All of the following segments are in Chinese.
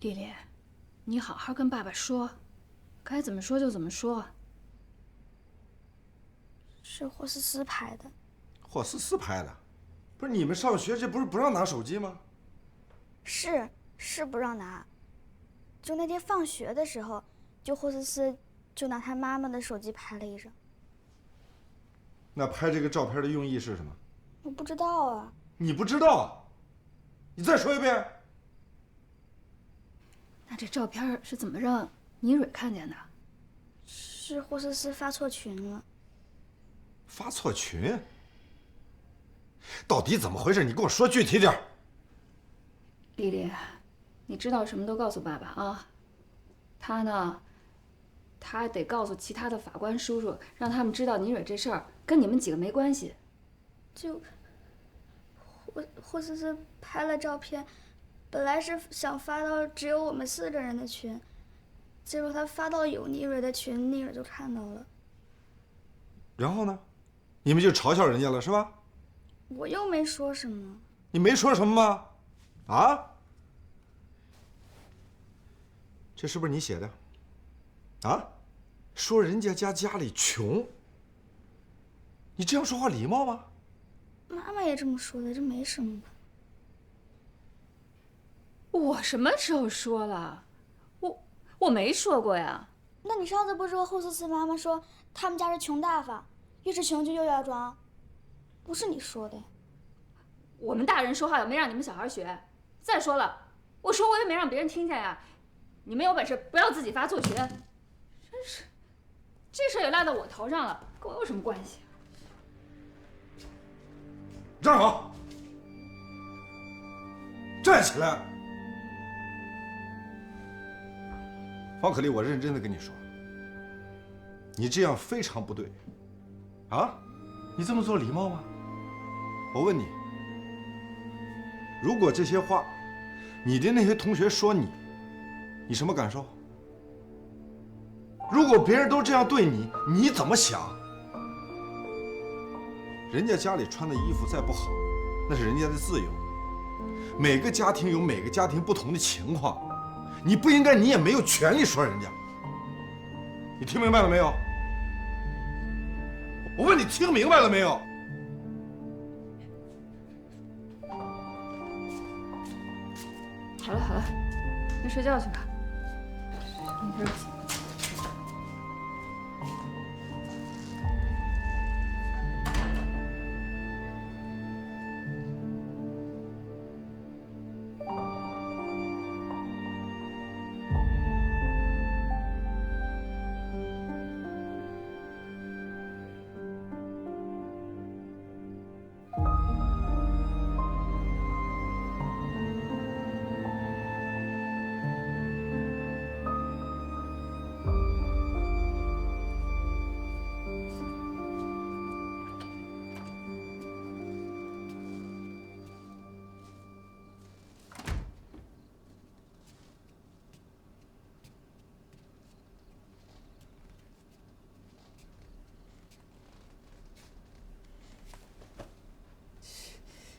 丽丽，你好好跟爸爸说，该怎么说就怎么说。是霍思思拍的。霍思思拍的，不是你们上学这不是不让拿手机吗？是不让拿。就那天放学的时候，就霍思思就拿他妈妈的手机拍了一张。那拍这个照片的用意是什么？我不知道啊。你不知道？你再说一遍。那这照片是怎么让倪蕊看见的？是霍思思发错群了。发错群？到底怎么回事？你跟我说具体点。丽丽，你知道什么都告诉爸爸啊。他呢，他得告诉其他的法官叔叔，让他们知道倪蕊这事儿跟你们几个没关系。就霍思思拍了照片，本来是想发到只有我们4个人的群，结果他发到有倪蕊的群，倪蕊就看到了。然后呢？你们就嘲笑人家了是吧？我又没说什么。你没说什么吗？啊？这是不是你写的？啊？说人家家里穷，你这样说话礼貌吗？妈妈也这么说的，这没什么吧？我什么时候说了？我没说过呀。那你上次不是和霍思思妈妈说他们家是穷大发，越是穷就越要装，不是你说的呀？我们大人说话又没让你们小孩学。再说了，我说我也没让别人听见呀。你们有本事不要自己发错群。真是，这事也赖到我头上了，跟我有什么关系？站好，站起来。方可丽，我认真的跟你说，你这样非常不对。啊，你这么做礼貌吗？我问你，如果这些话，你的那些同学说你，你什么感受？如果别人都这样对你，你怎么想？人家家里穿的衣服再不好，那是人家的自由。每个家庭有每个家庭不同的情况，你不应该，你也没有权利说人家。你听明白了没有？我问你听明白了没有？好了好了，先睡觉去吧。你对不起。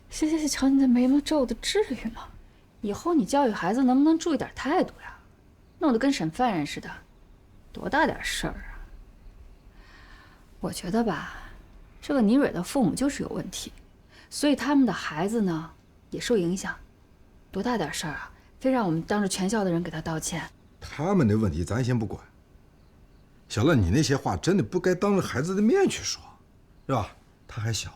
谢，瞧你这眉毛皱的，至于吗？以后你教育孩子能不能注意点态度呀？弄得跟审犯人似的，多大点事儿啊！我觉得吧，这个倪蕊的父母就是有问题，所以他们的孩子呢也受影响。多大点事儿啊，非让我们当着全校的人给他道歉。他们的问题咱先不管。小乐，你那些话真的不该当着孩子的面去说，是吧？他还小。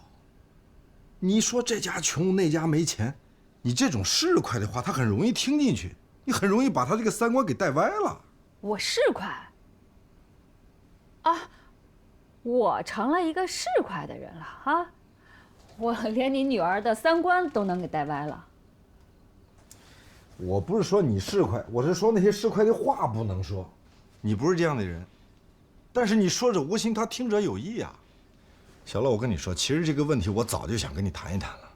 你说这家穷那家没钱，你这种市侩的话，他很容易听进去，你很容易把他这个三观给带歪了。我市侩啊，我成了一个市侩的人了啊！我连你女儿的三观都能给带歪了。我不是说你市侩，我是说那些市侩的话不能说。你不是这样的人，但是你说者无心，他听者有意啊。小乐，我跟你说，其实这个问题我早就想跟你谈一谈了。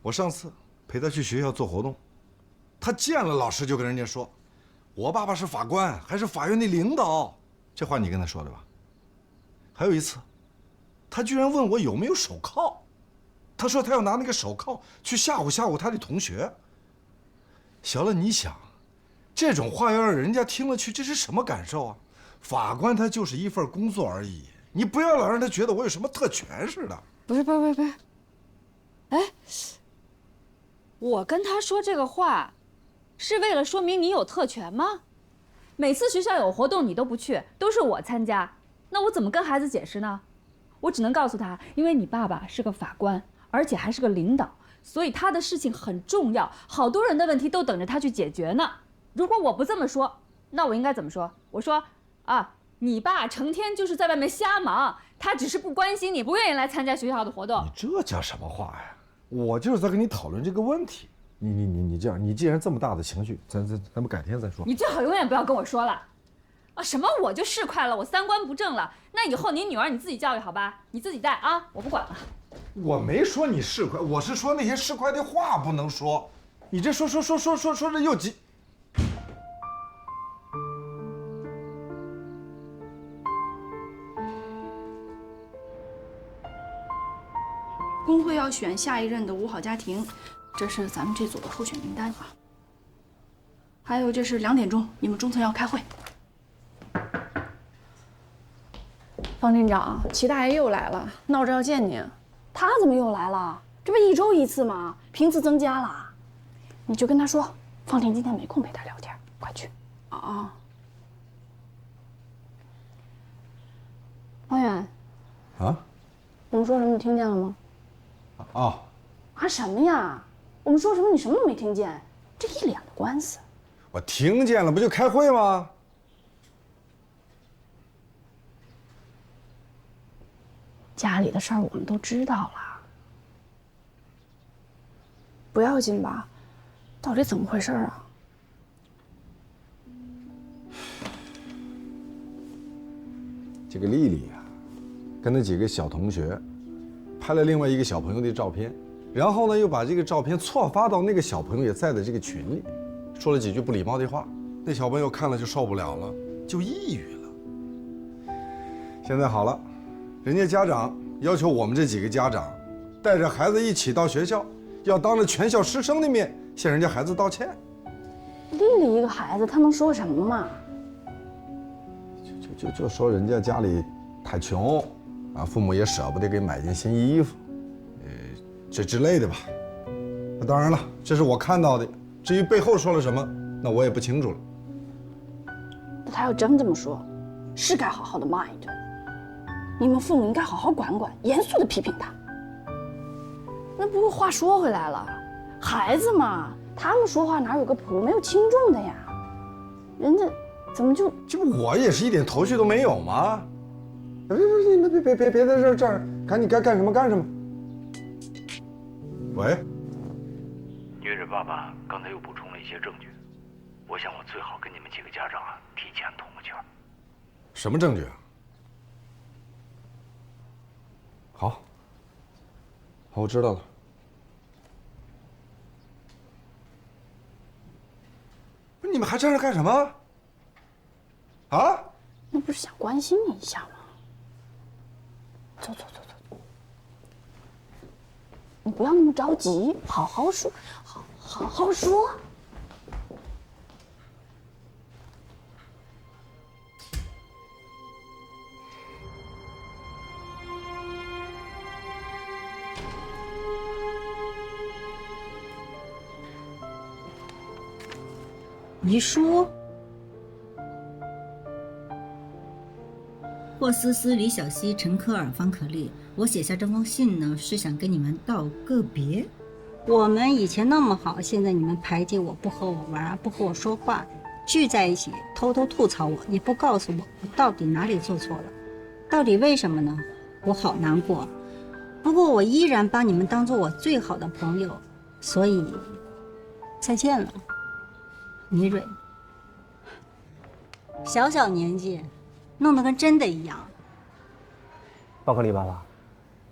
我上次陪他去学校做活动，他见了老师就跟人家说：“我爸爸是法官，还是法院的领导。”这话你跟他说的吧？还有一次，他居然问我有没有手铐，他说他要拿那个手铐去吓唬吓唬他的同学。小乐，你想，这种话要让人家听了去，这是什么感受啊？法官他就是一份工作而已，你不要老让他觉得我有什么特权似的。不是，哎，我跟他说这个话，是为了说明你有特权吗？每次学校有活动你都不去，都是我参加，那我怎么跟孩子解释呢？我只能告诉他，因为你爸爸是个法官，而且还是个领导，所以他的事情很重要，好多人的问题都等着他去解决呢。如果我不这么说，那我应该怎么说？我说啊，你爸成天就是在外面瞎忙，他只是不关心你，不愿意来参加学校的活动。你这叫什么话呀？我就是在跟你讨论这个问题。你这样，你既然这么大的情绪，咱们改天再说。你最好永远不要跟我说了，啊，什么我就是快了，我三观不正了，那以后你女儿你自己教育好吧，你自己带啊，我不管了。我没说你市侩，我是说那些市侩的话不能说。你这说着又急。工会要选下一任的五好家庭，这是咱们这组的候选名单啊。还有，这是2点钟，你们中层要开会。方镇长，齐大爷又来了，闹着要见您。他怎么又来了？这不1周1次吗？频次增加了。你就跟他说，方婷今天没空陪他聊天，快去。啊。方远。啊？我们说什么你听见了吗？啊什么呀？我们说什么你什么都没听见？这一脸的官司。我听见了，不就开会吗？家里的事儿我们都知道了。不要紧吧？到底怎么回事啊？这个丽丽啊，跟那几个小同学拍了另外一个小朋友的照片，然后呢又把这个照片错发到那个小朋友也在的这个群里，说了几句不礼貌的话，那小朋友看了就受不了了，就抑郁了。现在好了，人家家长要求我们这几个家长带着孩子一起到学校，要当着全校师生的面向人家孩子道歉。丽丽一个孩子，他能说什么嘛？就说人家家里太穷，啊，父母也舍不得给买件新衣服，这之类的吧。那当然了，这是我看到的，至于背后说了什么，那我也不清楚了。那他要真这么说，是该好好的骂一顿。你们父母应该好好管管，严肃的批评他。那不过话说回来了，孩子嘛，他们说话哪有个谱，没有轻重的呀。人家怎么就……这不我也是一点头绪都没有吗？你们别在这儿，赶紧该干什么干什么。喂，女人爸爸刚才又补充了一些证据，我想我最好跟你们几个家长提前通个气儿。什么证据啊？好，我知道了。不是你们还站着干什么？啊？那不是想关心你一下吗？走，你不要那么着急，好好说，好好说。遗书。霍思思、李小溪、陈科尔、方可丽，我写下这封信呢，是想跟你们道个别。我们以前那么好，现在你们排挤我，不和我玩，不和我说话，聚在一起偷偷吐槽我，也不告诉我到底哪里做错了，到底为什么呢？我好难过。不过我依然把你们当做我最好的朋友，所以再见了，倪蕊。小小年纪，弄得跟真的一样。包克利爸爸，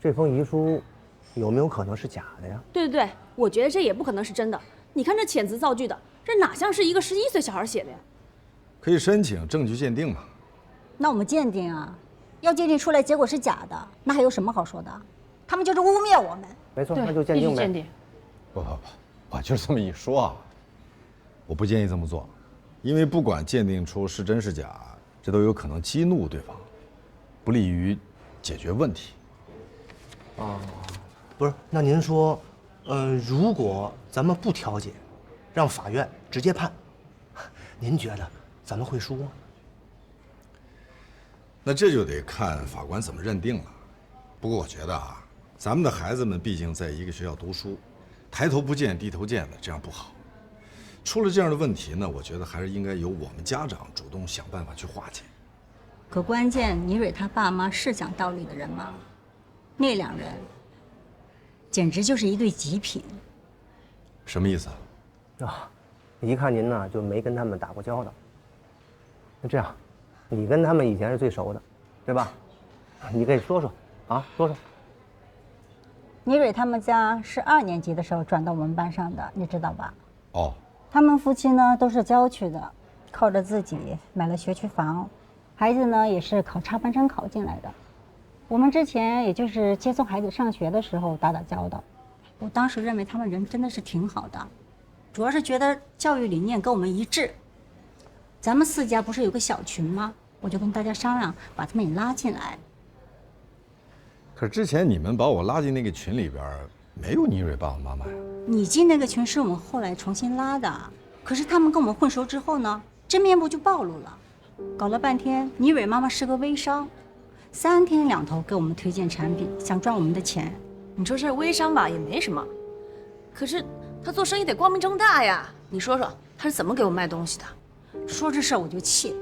这封遗书有没有可能是假的呀？对，我觉得这也不可能是真的。你看这遣词造句的，这哪像是一个11岁小孩写的呀？可以申请证据鉴定嘛？那我们鉴定啊，要鉴定出来结果是假的，那还有什么好说的？他们就是污蔑我们。没错，那就鉴定呗。不，我就是这么一说啊，我不建议这么做。因为不管鉴定出是真是假，这都有可能激怒对方，不利于解决问题。哦，不是，那您说，如果咱们不调解，让法院直接判，您觉得咱们会输吗？那这就得看法官怎么认定了。不过我觉得啊，咱们的孩子们毕竟在一个学校读书，抬头不见低头见的，这样不好。出了这样的问题呢，我觉得还是应该由我们家长主动想办法去化解。可关键，倪蕊他爸妈是讲道理的人吗？那两人简直就是一对极品。什么意思啊？啊，一看您呢就没跟他们打过交道。那这样，你跟他们以前是最熟的，对吧？你可以说说啊，说说。倪蕊他们家是2年级的时候转到我们班上的，你知道吧？哦，他们夫妻呢都是郊区的，靠着自己买了学区房，孩子呢也是考插班生考进来的。我们之前也就是接送孩子上学的时候打交道。我当时认为他们人真的是挺好的，主要是觉得教育理念跟我们一致。咱们4家不是有个小群吗？我就跟大家商量，把他们也拉进来。可是之前你们把我拉进那个群里边，没有倪蕊爸爸妈妈呀。你进那个群是我们后来重新拉的，可是他们跟我们混熟之后呢，真面目就暴露了。搞了半天，倪蕊妈妈是个微商，3天2头给我们推荐产品，想赚我们的钱。你说这微商吧也没什么，可是他做生意得光明正大呀。你说说他是怎么给我卖东西的？说这事儿我就气了。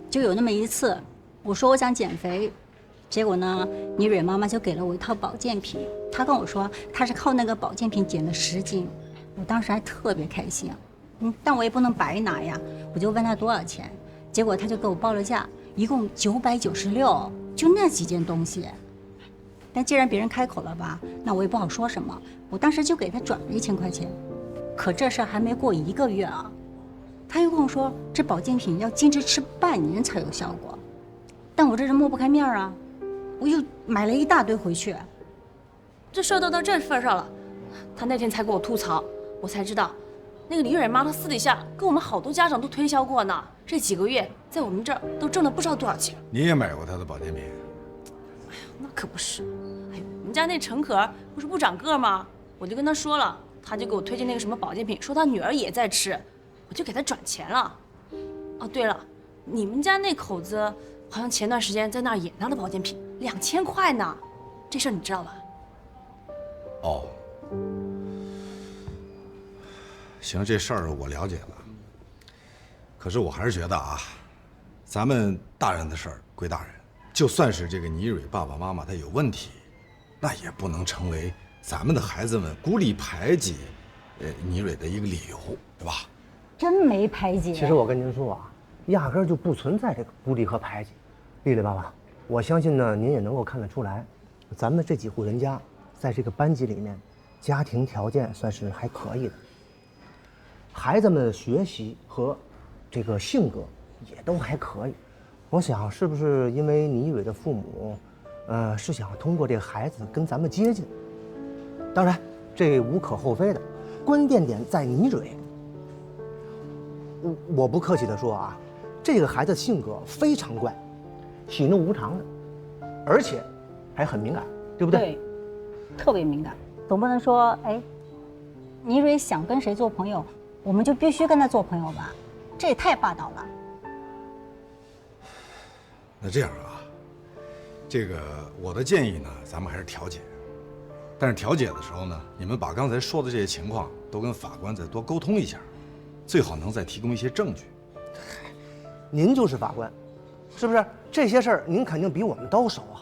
就有那么一次，我说我想减肥，结果呢，倪蕊妈妈就给了我一套保健品。她跟我说她是靠那个保健品减了10斤，我当时还特别开心。但我也不能白拿呀，我就问她多少钱，结果她就给我报了价，一共996，就那几件东西。但既然别人开口了吧，那我也不好说什么，我当时就给她转了1000块钱。可这事儿还没过1个月啊，她又跟我说这保健品要坚持吃半年才有效果。但我这人抹不开面啊，我又买了一大堆回去。这事儿都到这份上了，他那天才给我吐槽，我才知道，那个李蕊妈她私底下跟我们好多家长都推销过呢。这几个月在我们这儿都挣了不知道多少钱。你也买过她的保健品？哎呀，那可不是。哎呦，我们家那陈可不是不长个吗？我就跟他说了，他就给我推荐那个什么保健品，说他女儿也在吃，我就给他转钱了。哦，对了，你们家那口子好像前段时间在那儿也拿了保健品，2000块呢，这事儿你知道吧？哦，行，这事儿我了解了。可是我还是觉得啊，咱们大人的事儿归大人，就算是这个倪蕊爸爸妈妈他有问题，那也不能成为咱们的孩子们孤立排挤倪蕊的一个理由，对吧？真没排挤。其实我跟您说啊，压根儿就不存在这个孤立和排挤。丽丽爸爸，我相信呢，您也能够看得出来，咱们这几户人家在这个班级里面，家庭条件算是还可以的，孩子们的学习和这个性格也都还可以。我想是不是因为倪蕊的父母，是想通过这个孩子跟咱们接近？当然，这无可厚非的，关键点在倪蕊。我不客气地说啊，这个孩子性格非常怪，喜怒无常的，而且还很敏感，对不对？对，特别敏感，总不能说，哎，倪蕊想跟谁做朋友，我们就必须跟他做朋友吧？这也太霸道了。那这样啊，这个我的建议呢，咱们还是调解。但是调解的时候呢，你们把刚才说的这些情况都跟法官再多沟通一下，最好能再提供一些证据。您就是法官，是不是？这些事儿您肯定比我们都熟啊，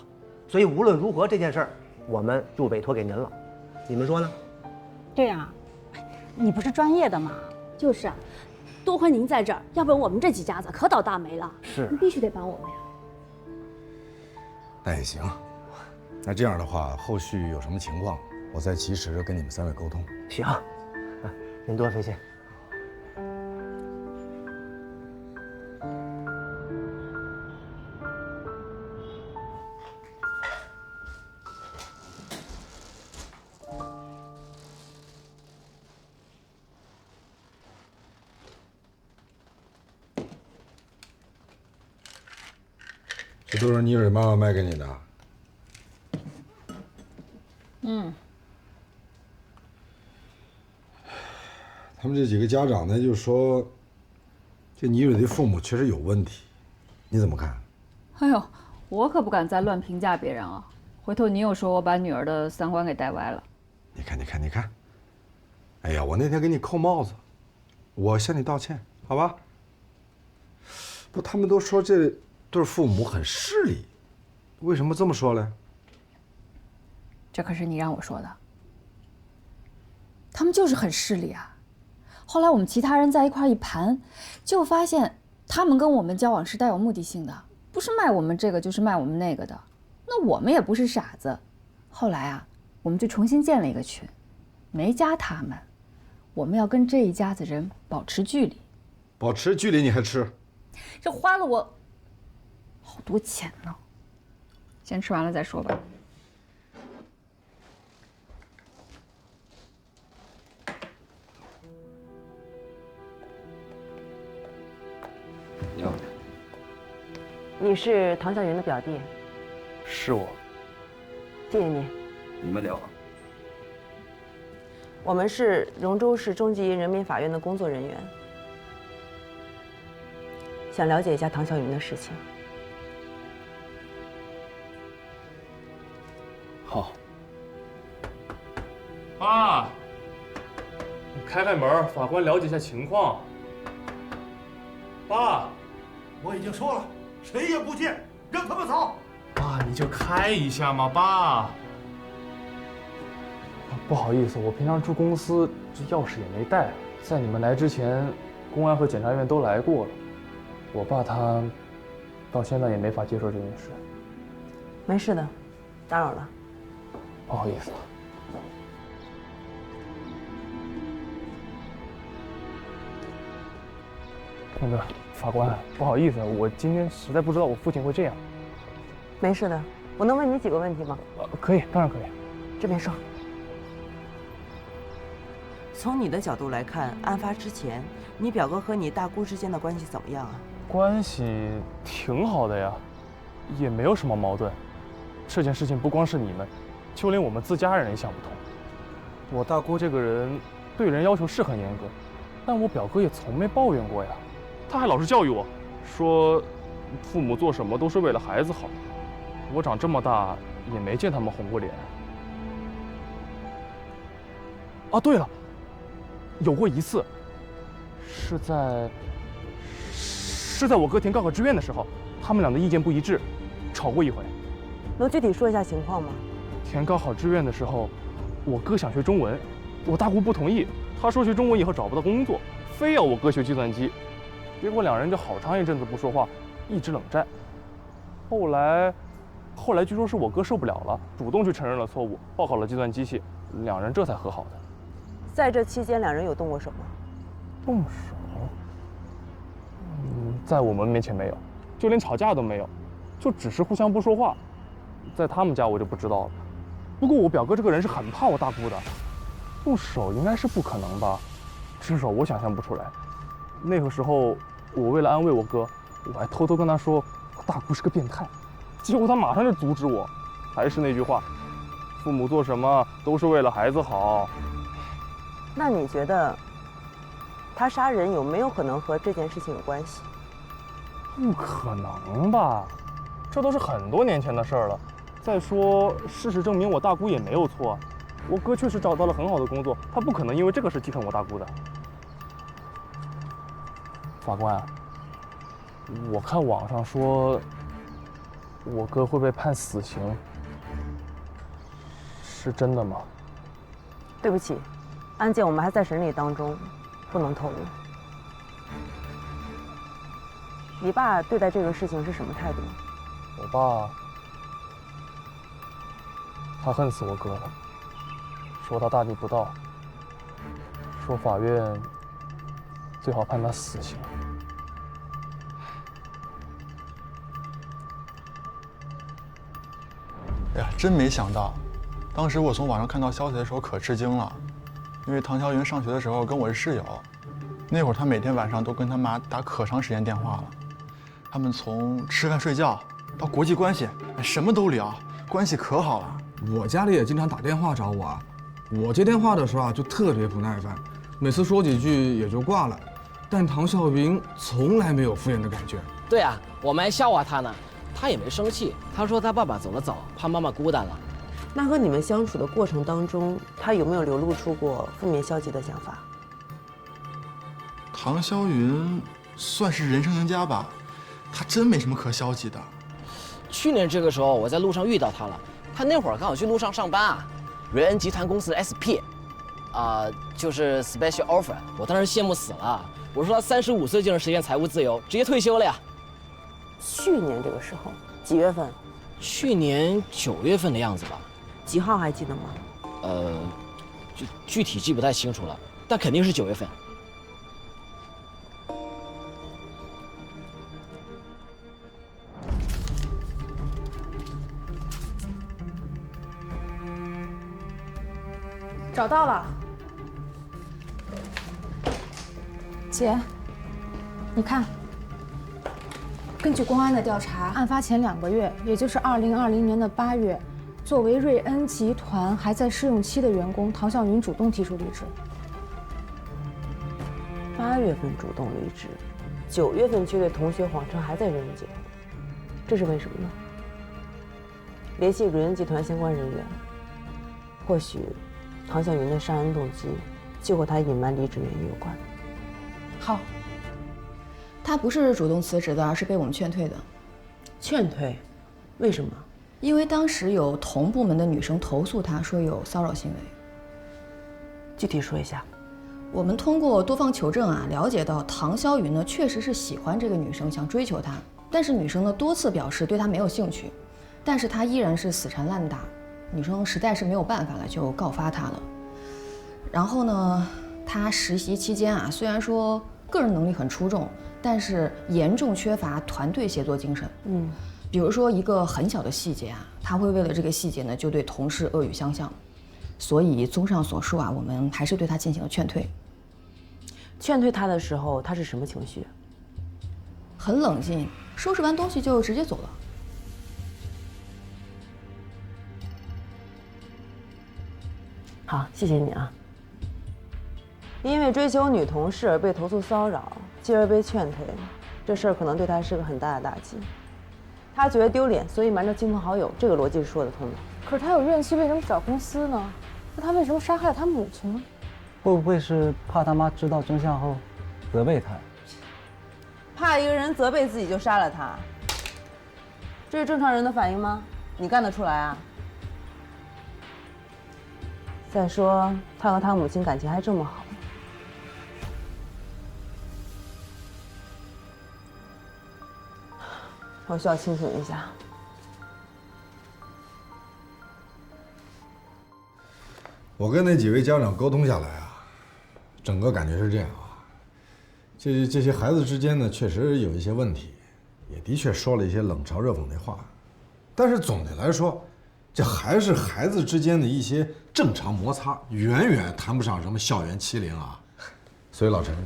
所以无论如何这件事儿，我们就委托给您了。你们说呢？对呀，你不是专业的吗？就是啊，多亏您在这儿，要不然我们这几家子可倒大霉了。是，您必须得帮我们呀。那也行，那这样的话，后续有什么情况，我再及时跟你们3位沟通。行，您多费心。这都是妮蕊妈妈卖给你的。他们这几个家长呢，就说这妮蕊的父母确实有问题，你怎么看？哎呦，我可不敢再乱评价别人啊！回头你又说我把女儿的三观给带歪了。你看，你看，你看！哎呀，我那天给你扣帽子，我向你道歉，好吧？不，他们都说这对父母很势利，为什么这么说嘞？这可是你让我说的。他们就是很势利啊。后来我们其他人在一块一盘，就发现他们跟我们交往是带有目的性的，不是卖我们这个就是卖我们那个的。那我们也不是傻子，后来啊，我们就重新建了一个群，没加他们。我们要跟这一家子人保持距离。保持距离你还吃？这花了我好多钱呢。先吃完了再说吧。你好，你是唐小云的表弟？是我。谢谢你。你们聊。我们是荣州市中级人民法院的工作人员，想了解一下唐小云的事情。好。爸，你开开门，法官了解一下情况。爸，我已经说了，谁也不见，让他们走。爸，你就开一下嘛，爸。不好意思，我平常住公司，这钥匙也没带。在你们来之前，公安和检察院都来过了。我爸他到现在也没法接受这件事。没事的，打扰了。不好意思。那个法官，不好意思，我今天实在不知道我父亲会这样。没事的，我能问你几个问题吗？可以，当然可以。这边说。从你的角度来看，案发之前，你表哥和你大姑之间的关系怎么样啊？关系挺好的呀，也没有什么矛盾。这件事情不光是你们，就连我们自家人也想不通。我大姑这个人对人要求是很严格，但我表哥也从没抱怨过呀。他还老是教育我，说父母做什么都是为了孩子好。我长这么大也没见他们红过脸。啊，对了，有过一次，是在我哥填高考志愿的时候，他们俩的意见不一致，吵过一回。能具体说一下情况吗？填高考志愿的时候，我哥想学中文，我大姑不同意，她说学中文以后找不到工作，非要我哥学计算机。结果两人就好长一阵子不说话，一直冷战。后来据说是我哥受不了了，主动去承认了错误，报考了计算机系，两人这才和好的。在这期间，两人有动过手吗？动手？在我们面前没有，就连吵架都没有，就只是互相不说话。在他们家我就不知道了。不过我表哥这个人是很怕我大姑的，动手应该是不可能吧，至少我想象不出来。那个时候我为了安慰我哥，我还偷偷跟他说我大姑是个变态，结果他马上就阻止我，还是那句话，父母做什么都是为了孩子好。那你觉得他杀人有没有可能和这件事情有关系？不可能吧，这都是很多年前的事儿了。再说，事实证明我大姑也没有错，我哥确实找到了很好的工作，他不可能因为这个事记恨我大姑的。法官，我看网上说我哥会被判死刑，是真的吗？对不起，案件我们还在审理当中，不能透露。你爸对待这个事情是什么态度？我爸，他恨死我哥了，说他大逆不道，说法院最好判他死刑。哎呀，真没想到，当时我从网上看到消息的时候可吃惊了，因为唐小云上学的时候跟我是室友，那会儿她每天晚上都跟她妈打可长时间电话了，他们从吃饭睡觉到国际关系，什么都聊，关系可好了。我家里也经常打电话找我啊，我接电话的时候啊就特别不耐烦，每次说几句也就挂了。但唐笑云从来没有敷衍的感觉。对啊，我们还笑话他呢，他也没生气。他说他爸爸走得早，怕妈妈孤单了。那和你们相处的过程当中，他有没有流露出过负面消极的想法？唐潇云算是人生赢家吧，他真没什么可消极的。去年这个时候我在路上遇到他了，他那会儿刚好去路上上班啊，瑞恩集团公司的 SP，就是 Special Offer， 我当时羡慕死了。我说他35岁就能实现财务自由，直接退休了呀。去年这个时候几月份？去年9月份的样子吧。几号还记得吗？具体记不太清楚了，但肯定是9月份。找到了，姐，你看，根据公安的调查，案发前2个月，也就是2020年的8月，作为瑞恩集团还在试用期的员工，唐笑云主动提出离职。8月份主动离职，9月份却对同学谎称还在瑞恩集团，这是为什么呢？联系瑞恩集团相关人员，或许唐笑云的杀人动机就和他隐瞒离职原因有关。好，他不是主动辞职的，而是被我们劝退的。劝退？为什么？因为当时有同部门的女生投诉他说有骚扰行为。具体说一下。我们通过多方求证啊，了解到唐潇云呢确实是喜欢这个女生，想追求她，但是女生呢多次表示对他没有兴趣，但是他依然是死缠烂打。女生实在是没有办法了，就告发他了。然后呢，他实习期间啊，虽然说个人能力很出众，但是严重缺乏团队协作精神。比如说一个很小的细节啊，他会为了这个细节呢，就对同事恶语相向。所以综上所述啊，我们还是对他进行了劝退。劝退他的时候，他是什么情绪？很冷静，收拾完东西就直接走了。好，谢谢你啊。因为追求女同事而被投诉骚扰，继而被劝退，这事儿可能对他是个很大的打击。他觉得丢脸，所以瞒着亲朋好友，这个逻辑是说得通的。可是他有怨气，为什么找公司呢？那他为什么杀害了他母亲呢？会不会是怕他妈知道真相后责备他？怕一个人责备自己就杀了他，这是正常人的反应吗？你干得出来啊？再说他和他母亲感情还这么好，我需要清醒一下。我跟那几位家长沟通下来啊，整个感觉是这样啊，这些孩子之间呢，确实有一些问题，也的确说了一些冷嘲热讽的话，但是总的来说，这还是孩子之间的一些正常摩擦，远远谈不上什么校园欺凌啊。所以老陈，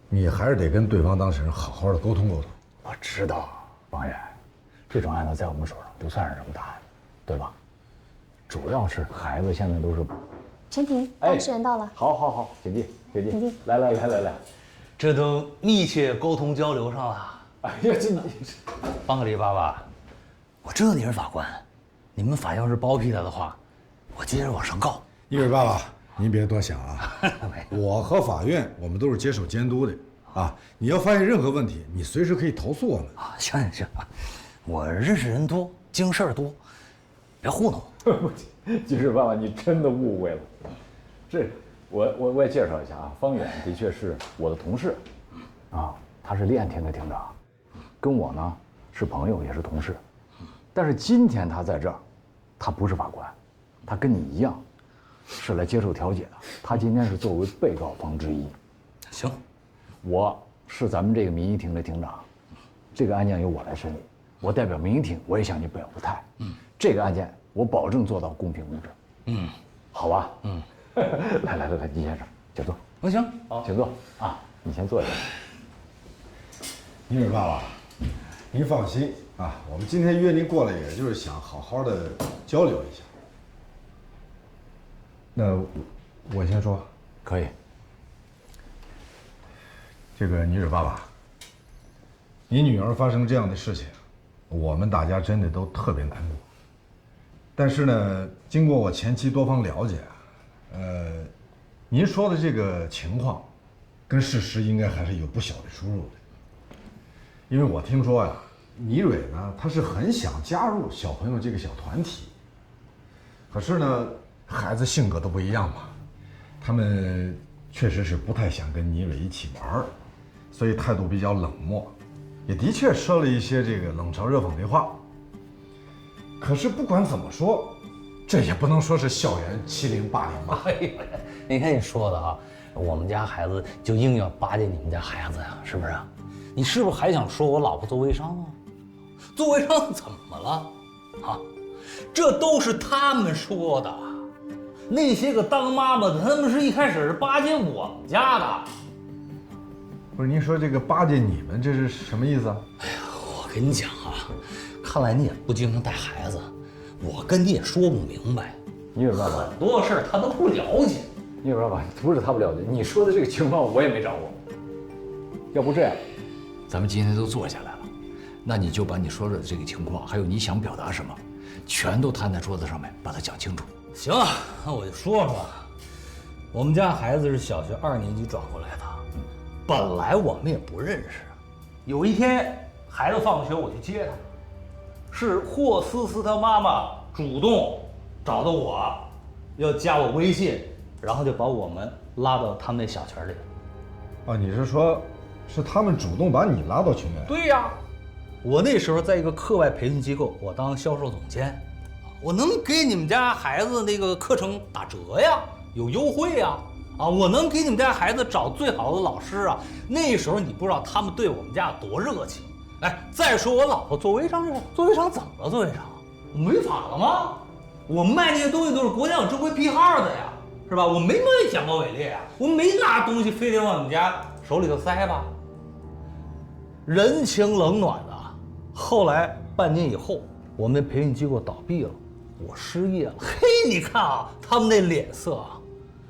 你还是得跟对方当事人好好的沟通沟通。我知道，王远，这种案子在我们手上不算是什么大案，对吧？主要是孩子现在都是。陈婷，当事人到了。好，请进，请进。来，这都密切沟通交流上了。哎呀，这你，方可丽爸爸，我知道你是法官，你们法要是包庇他的话，我接着往上告。一伟爸爸，您别多想啊，我和法院我们都是接受监督的啊。你要发现任何问题，你随时可以投诉我们。行，我认识人多，经事儿多，别糊弄我。金士爸爸，你真的误会了。这，我也介绍一下啊，方远的确是我的同事，啊，他是练庭的庭长，跟我呢是朋友，也是同事。但是今天他在这儿，他不是法官，他跟你一样，是来接受调解的。他今天是作为被告方之一。行，我是咱们这个民意庭的庭长，这个案件由我来审理，我代表民意庭，我也向你表个态。这个案件我保证做到公平公正。好吧。来，金先生，请坐。行，好，请坐啊，你先坐下。一伟爸爸，您放心，啊，我们今天约您过来，也就是想好好的交流一下。那我先说，可以。这个女水爸爸，你女儿发生这样的事情，我们大家真的都特别难过。但是呢，经过我前期多方了解，您说的这个情况，跟事实应该还是有不小的出入的。因为我听说呀，倪蕊呢，她是很想加入小朋友这个小团体，可是呢，孩子性格都不一样嘛，他们确实是不太想跟倪蕊一起玩，所以态度比较冷漠，也的确说了一些这个冷嘲热讽的话。可是不管怎么说，这也不能说是校园欺凌霸凌吧？哎呦，你看你说的啊，我们家孩子就硬要巴结你们家孩子呀，是不是？你是不是还想说我老婆做微商啊？做微商怎么了？啊，这都是他们说的。那些个当妈妈的，他们是一开始是巴结我们家的。不是，您说这个巴结你们，这是什么意思啊？哎呀，我跟你讲啊，看来你也不经常带孩子，我跟你也说不明白。倪蕊爸爸，很多事儿他都不了解。倪蕊爸爸，不是他不了解，你说的这个情况我也没掌握。要不这样，咱们今天都坐下来了，那你就把你说的这个情况，还有你想表达什么，全都摊在桌子上面，把它讲清楚。行啊，那我就说说，我们家孩子是小学2年级转过来的，本来我们也不认识。有一天，孩子放学我去接他，是霍思思他妈妈主动找的我，要加我微信，然后就把我们拉到他们那小群里。啊，你是说，是他们主动把你拉到群里来？对呀，我那时候在一个课外培训机构，我当销售总监。我能给你们家孩子那个课程打折呀，有优惠呀，啊，我能给你们家孩子找最好的老师啊。那时候你不知道他们对我们家有多热情。哎，再说我老婆做微商这事，做微商怎么了？做微商违法了吗？我卖那些东西都是国家有正规批号的呀，是吧？我没假冒伪劣啊，我没拿东西非得往你们家手里头塞吧。人情冷暖的。后来半年以后，我们培训机构倒闭了。我失业了，嘿，你看啊，他们那脸色啊，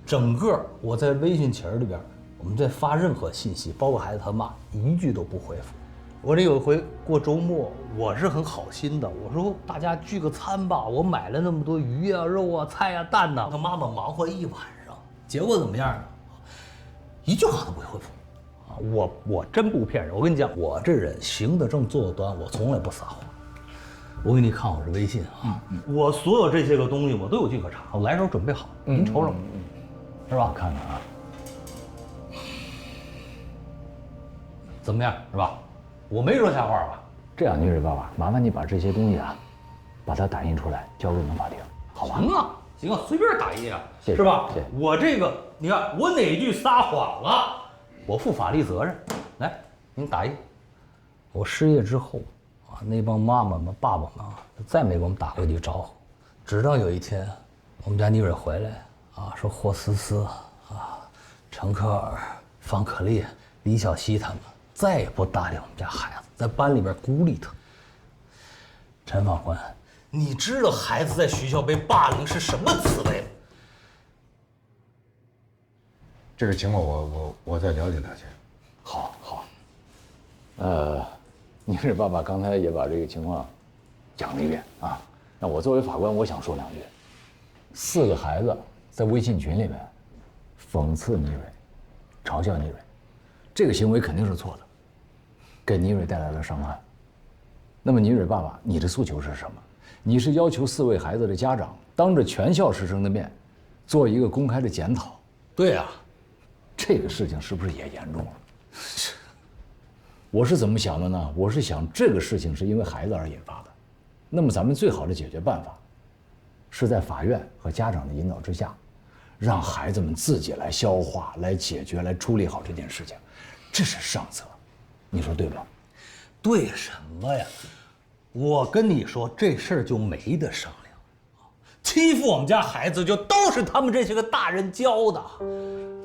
整个我在微信群里边，我们在发任何信息，包括孩子他妈，一句都不回复。我这有一回过周末，我是很好心的，我说大家聚个餐吧，我买了那么多鱼啊、肉啊、菜啊、蛋呐，他妈妈忙活一晚上，结果怎么样呢？一句话都不会回复啊！我真不骗人，我跟你讲，我这人行得正，坐得端，我从来不撒谎。我给你看我这微信啊，我所有这些个东西我都有据可查，我来时候准备好，您瞅瞅，是吧？看看啊，怎么样，是吧？我没说瞎话吧？这样，倪蕊爸爸，麻烦你把这些东西啊，把它打印出来，交给我们法庭，好吧？行啊，行啊，随便打印啊，谢谢，是吧？谢谢。我这个，你看我哪句撒谎了，我负法律责任。来，您打印。我失业之后。那帮妈妈们、爸爸们啊，再没给我们打过一句招呼。直到有一天，我们家倪蕊回来啊，说霍思思啊、陈科尔、方可丽、李小溪他们再也不搭理我们家孩子，在班里边孤立他。陈法官，你知道孩子在学校被霸凌是什么滋味吗？这个情况我再了解了解。好，倪蕊爸爸刚才也把这个情况讲了一遍啊。那我作为法官，我想说2句。4个孩子在微信群里面讽刺倪蕊，嘲笑倪蕊，这个行为肯定是错的，给倪蕊带来了伤害。那么倪蕊爸爸，你的诉求是什么？你是要求4位孩子的家长当着全校师生的面做一个公开的检讨？对呀，这个事情是不是也严重了？我是怎么想的呢？我是想这个事情是因为孩子而引发的，那么咱们最好的解决办法，是在法院和家长的引导之下，让孩子们自己来消化、来解决、来处理好这件事情，这是上策，你说对吧？对什么呀？我跟你说，这事儿就没得商量。欺负我们家孩子就都是他们这些个大人教的。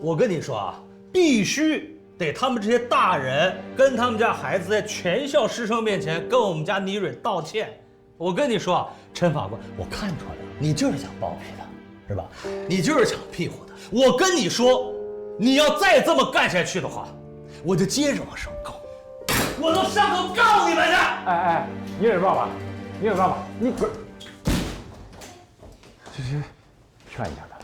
我跟你说啊，必须得他们这些大人跟他们家孩子在全校师生面前跟我们家倪蕊道歉。我跟你说，陈法官，我看出来了，你就是想包庇他，是吧？你就是想庇护他。我跟你说，你要再这么干下去的话，我就接着往上告，我都上头告你们去！哎，倪蕊爸爸，倪蕊爸爸，你滚！行，劝一下他。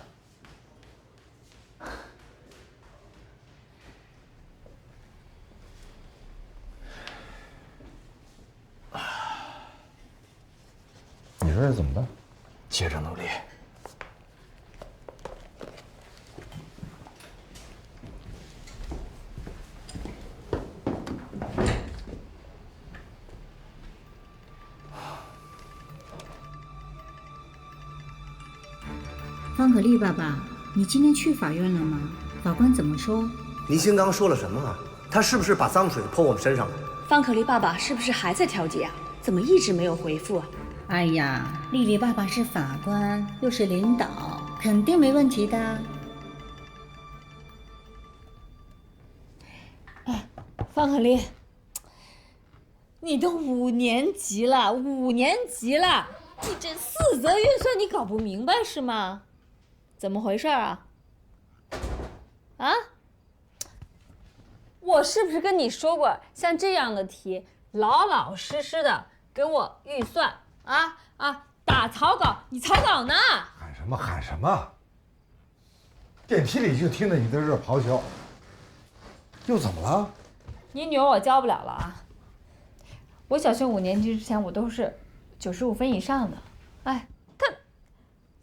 你说这怎么办？接着努力。方可丽爸爸，你今天去法院了吗？法官怎么说？倪兴刚说了什么啊？他是不是把脏水泼我们身上了？方可丽爸爸是不是还在调解啊？怎么一直没有回复啊？哎呀，丽丽爸爸是法官，又是领导，肯定没问题的。哎，方可丽，你都5年级了，5年级了，你这4则运算你搞不明白是吗？怎么回事啊？啊？我是不是跟你说过，像这样的题，老老实实的跟我预算？打草稿，你草稿呢？喊什么喊什么？电梯里就听着你在这咆哮，又怎么了？你女儿我教不了了啊！我小学5年级之前我都是95分以上的，哎，她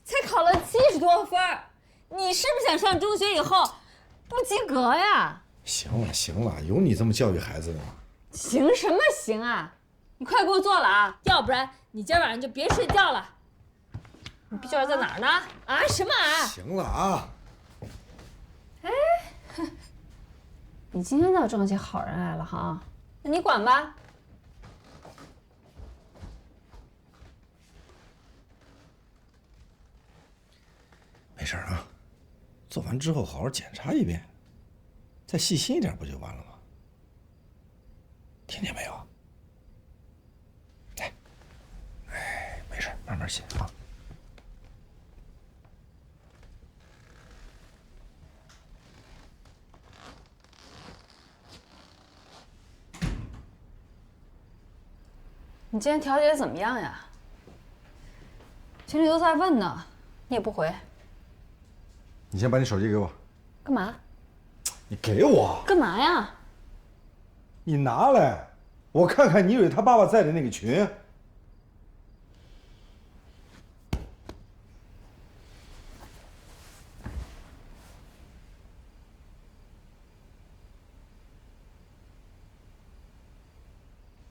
才考了70多分，你是不是想上中学以后不及格呀？行了行了，有你这么教育孩子的吗？行什么行啊！你快给我做了啊，要不然你今晚上就别睡觉了。你毕卷在哪儿呢？啊，什么啊？行了啊！哎，你今天倒装起好人来了哈，那你管吧。没事啊，做完之后好好检查一遍，再细心一点不就完了吗？听见没有？没事，慢慢写啊。你今天调解怎么样呀？群里都在问呢，你也不回。你先把你手机给我。干嘛？你给我。干嘛呀？你拿来，我看看倪蕊她爸爸在的那个群。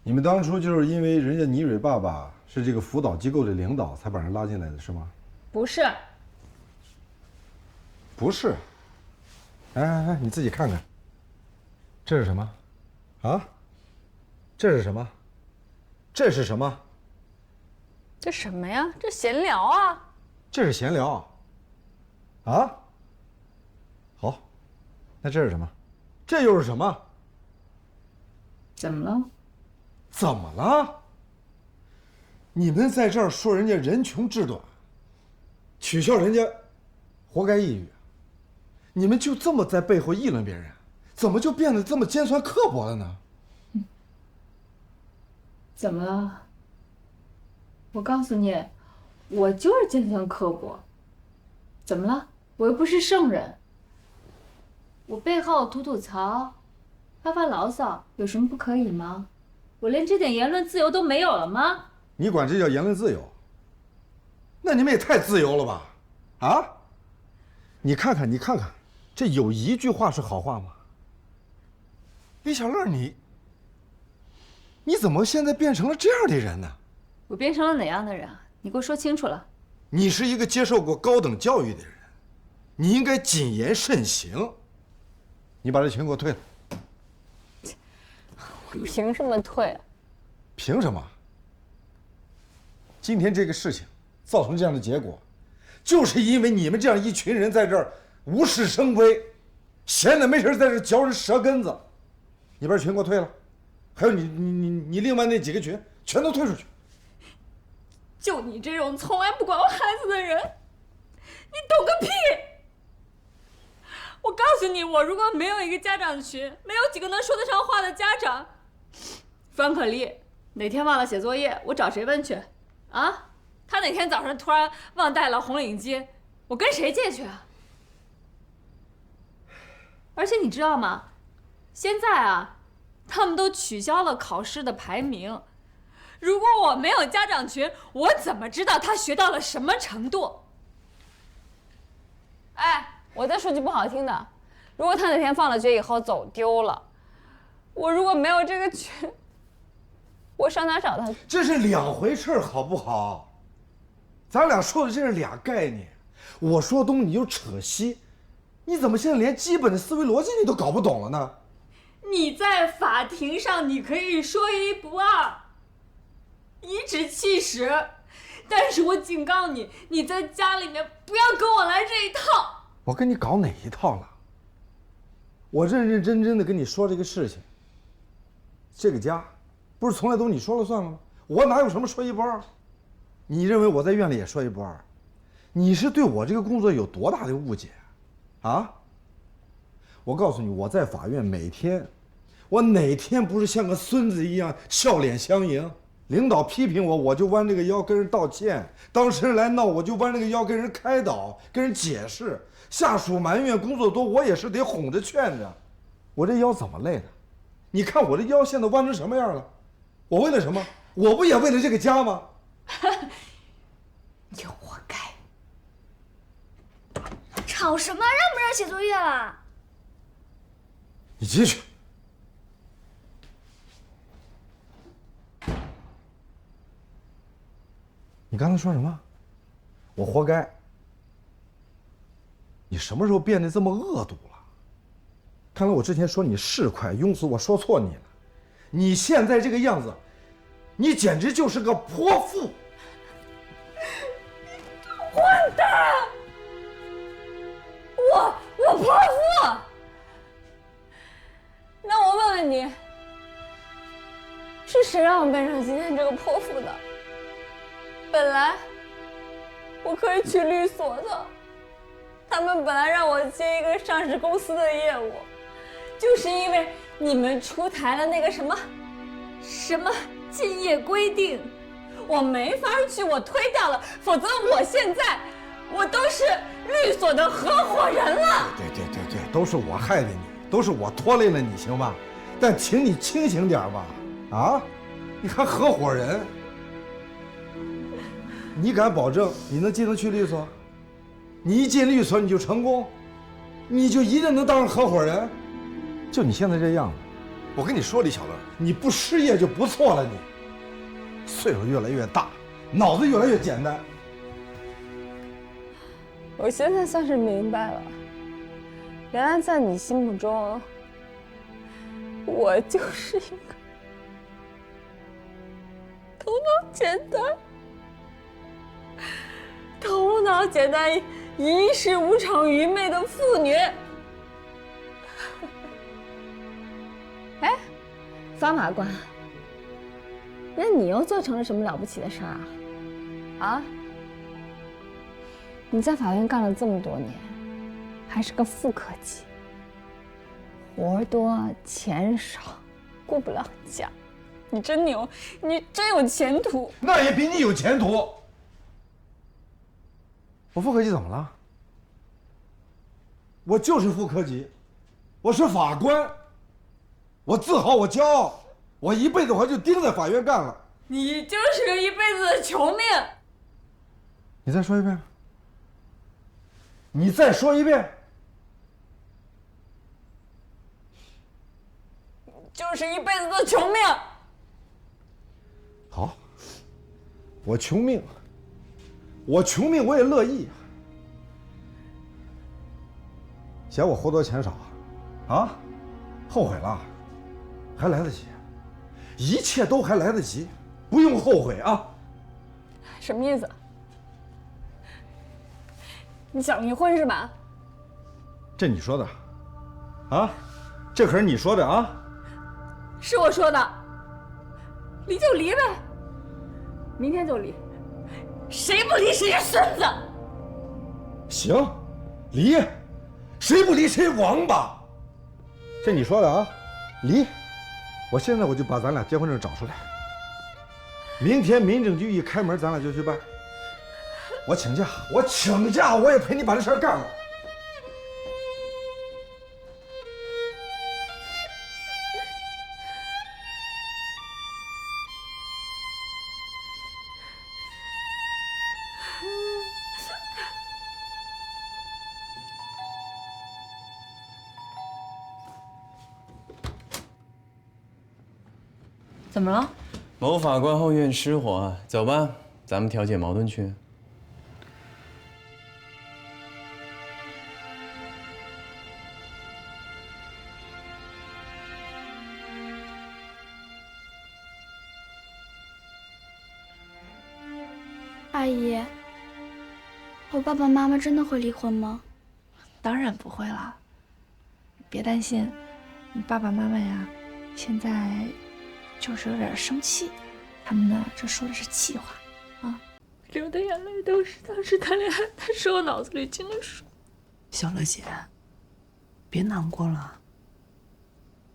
你们当初就是因为人家倪蕊爸爸是这个辅导机构的领导，才把人拉进来的是吗？不是。不是。哎，你自己看看，这是什么？啊？这是什么？这是什么？这什么呀？这闲聊啊。这是闲聊。啊？好，那这是什么？这又是什么？怎么了？怎么了？你们在这儿说人家人穷志短，取笑人家，活该抑郁。你们就这么在背后议论别人，怎么就变得这么尖酸刻薄了呢？怎么了？我告诉你，我就是尖酸刻薄。怎么了？我又不是圣人。我背后吐吐槽，发发牢骚，有什么不可以吗？我连这点言论自由都没有了吗？你管这叫言论自由？那你们也太自由了吧！啊？你看看，你看看，这有一句话是好话吗？李小乐，你怎么现在变成了这样的人呢？我变成了哪样的人啊？你给我说清楚了。你是一个接受过高等教育的人，你应该谨言慎行。你把这群给我退了。我凭什么退啊？凭什么？今天这个事情造成这样的结果，就是因为你们这样一群人在这儿无事生非，闲的没事在这嚼人舌根子，你把这群给我退了，还有你另外那几个群全都退出去。就你这种从来不管我孩子的人，你懂个屁！我告诉你，我如果没有一个家长群，没有几个能说得上话的家长，方可丽哪天忘了写作业，我找谁问去？啊？他哪天早上突然忘带了红领巾，我跟谁借去啊？而且你知道吗？现在啊，他们都取消了考试的排名。如果我没有家长群，我怎么知道他学到了什么程度？哎，我再说句不好听的，如果他哪天放了学以后走丢了，我如果没有这个群，我上哪找他？这是两回事，好不好？咱俩说的这是俩概念，我说东你就扯西，你怎么现在连基本的思维逻辑你都搞不懂了呢？你在法庭上你可以说一不二，颐指气使，但是我警告你，你在家里面不要跟我来这一套。我跟你搞哪一套了？我认认真真的跟你说这个事情。这个家，不是从来都你说了算了吗？我哪有什么说一不二？你认为我在院里也说一不二？你是对我这个工作有多大的误解啊？我告诉你，我在法院每天，我哪天不是像个孙子一样笑脸相迎？领导批评我，我就弯这个腰跟人道歉；当事人来闹，我就弯这个腰跟人开导、跟人解释。下属埋怨工作多，我也是得哄着劝着。我这腰怎么累的？你看我这腰现在弯成什么样了？我为了什么？我不也为了这个家吗？你活该！吵什么？让不让写作业了？你进去。你刚才说什么？我活该。你什么时候变得这么恶毒了？看来我之前说你市侩庸俗，我说错你了。你现在这个样子，你简直就是个泼妇！混蛋！我泼妇？那我问问你，是谁让我变成今天这个泼妇的？本来我可以去律所的，他们本来让我接一个上市公司的业务，就是因为你们出台了那个什么竞业规定，我没法去，我推掉了，否则我现在我都是律所的合伙人了。对，都是我害的你，都是我拖累了你，行吧？但请你清醒点吧，啊！你看合伙人，你敢保证你能进得去律所？你一进律所你就成功，你就一定能当上合伙人？就你现在这样子，我跟你说，李小乐，你不失业就不错了。你岁数越来越大，脑子越来越简单。我现在算是明白了，原来在你心目中，我就是一个头脑简单、一事无成、愚昧的妇女。哎，方法官，那你又做成了什么了不起的事儿啊？啊？你在法院干了这么多年，还是个副科级，活多钱少，顾不了家，你真牛，你真有前途。那也比你有前途。我副科级怎么了？我就是副科级，我是法官，我自豪，我骄傲，我一辈子我就盯在法院干了。你就是个一辈子的穷命。你再说一遍。你再说一遍。就是一辈子的穷命。好，我穷命，我也乐意。嫌我活多钱少，啊？后悔了，还来得及，一切都还来得及，不用后悔啊。什么意思？你想离婚是吧？这你说的，啊，这可是你说的啊！是我说的，离就离呗，明天就离，谁不离谁是孙子。行，离，谁不离谁王八。这你说的啊，离！我现在就把咱俩结婚证找出来，明天民政局一开门，咱俩就去办。我请假，我也陪你把这事儿干了。怎么了？某法官后院失火，走吧，咱们调解矛盾去。阿姨，我爸爸妈妈真的会离婚吗？当然不会了，别担心，你爸爸妈妈呀，现在就是有点生气，他们呢这说的是气话啊，流的眼泪都是当时谈恋爱的时候脑子里进的水。小乐姐，别难过了，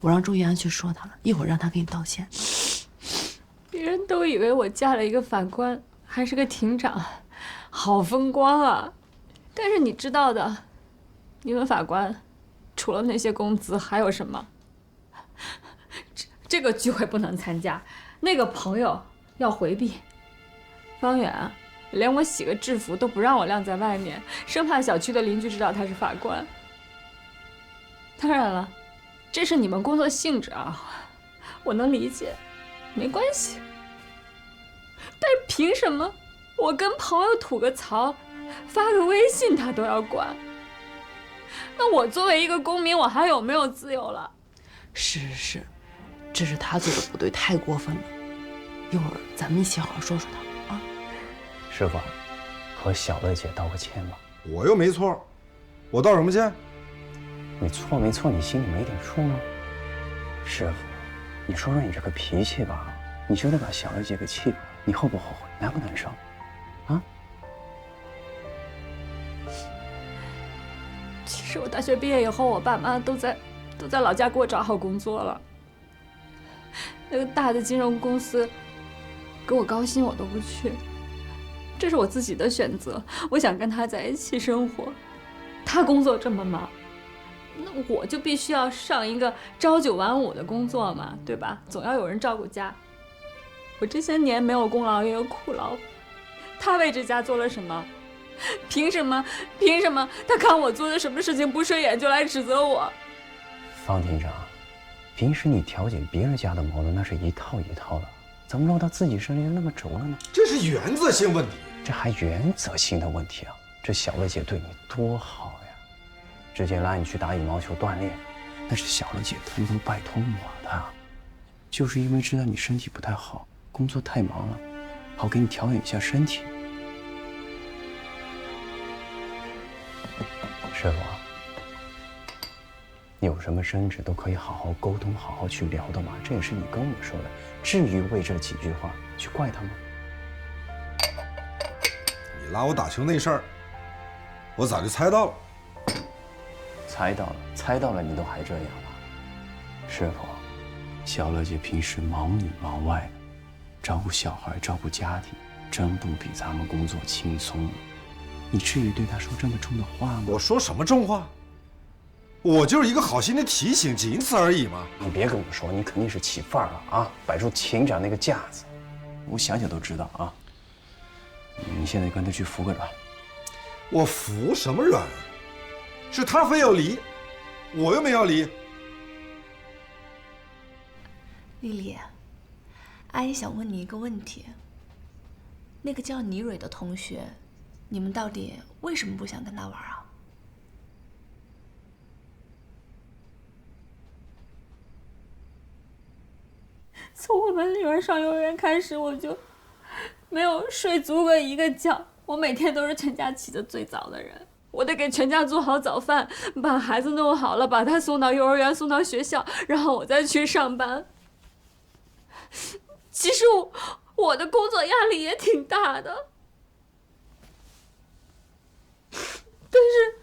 我让周延安去说他了，一会儿让他给你道歉。别人都以为我嫁了一个法官，还是个庭长，好风光啊！但是你知道的，你们法官除了那些工资还有什么？这个聚会不能参加，那个朋友要回避。方远啊，连我洗个制服都不让我晾在外面，生怕小区的邻居知道他是法官。当然了，这是你们工作性质啊，我能理解，没关系。但是凭什么我跟朋友吐个槽，发个微信他都要管？那我作为一个公民，我还有没有自由了？是，这是他做的不对，太过分了。一会儿咱们一起好好说说他啊。师傅，和小乐姐道个歉吧。我又没错，我道什么歉？你错没错，你心里没点数吗？师傅，你说说你这个脾气吧，你就得把小乐姐给气跑，你后不后悔，难不难受？啊？其实我大学毕业以后，我爸妈都在老家给我找好工作了。那个大的金融公司给我高薪我都不去，这是我自己的选择。我想跟他在一起生活，他工作这么忙，那我就必须要上一个朝9晚5的工作嘛，对吧？总要有人照顾家。我这些年没有功劳也有苦劳，他为这家做了什么？凭什么他看我做的什么事情不顺眼就来指责我？方庭长，平时你调解别人家的矛盾那是一套一套的，怎么落到自己身上就那么轴了呢？这是原则性问题。这还原则性的问题啊？这小乐姐对你多好呀，之前拉你去打羽毛球锻炼，那是小乐姐偷偷拜托我的，就是因为知道你身体不太好，工作太忙了，好给你调养一下身体。师傅，有什么争执都可以好好沟通，好好去聊的嘛。这也是你跟我说的，至于为这几句话去怪他吗？你拉我打球那事儿，我早就猜到了。猜到了，你都还这样吗？师傅，小乐姐平时忙里忙外的，照顾小孩，照顾家庭，真不比咱们工作轻松。你至于对她说这么重的话吗？我说什么重话？我就是一个好心的提醒，仅此而已嘛。你别跟我说，你肯定是起范儿了啊，摆出庭长那个架子，我想想都知道啊。你现在跟他去服个软。我服什么软？是他非要离，我又没要离。丽丽，阿姨想问你一个问题。那个叫倪蕊的同学，你们到底为什么不想跟他玩啊？从我们女儿上幼儿园开始，我就没有睡足过一个觉。我每天都是全家起得最早的人。我得给全家做好早饭，把孩子弄好了，把他送到幼儿园，送到学校，然后我再去上班。其实我的工作压力也挺大的，但是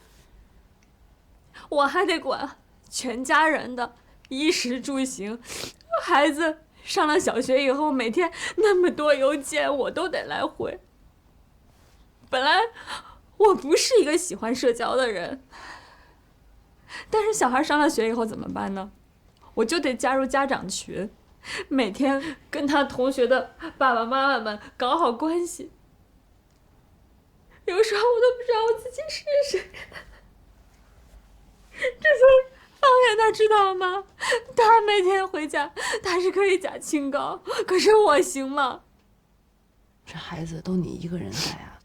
我还得管全家人的衣食住行，孩子上了小学以后，每天那么多邮件我都得来回。本来我不是一个喜欢社交的人，但是小孩上了学以后怎么办呢？我就得加入家长群，每天跟他同学的爸爸妈妈们搞好关系。有时候我都不知道我自己是谁。这次方圆他知道吗？他每天回家，他是可以假清高，可是我行吗？这孩子都你一个人带啊，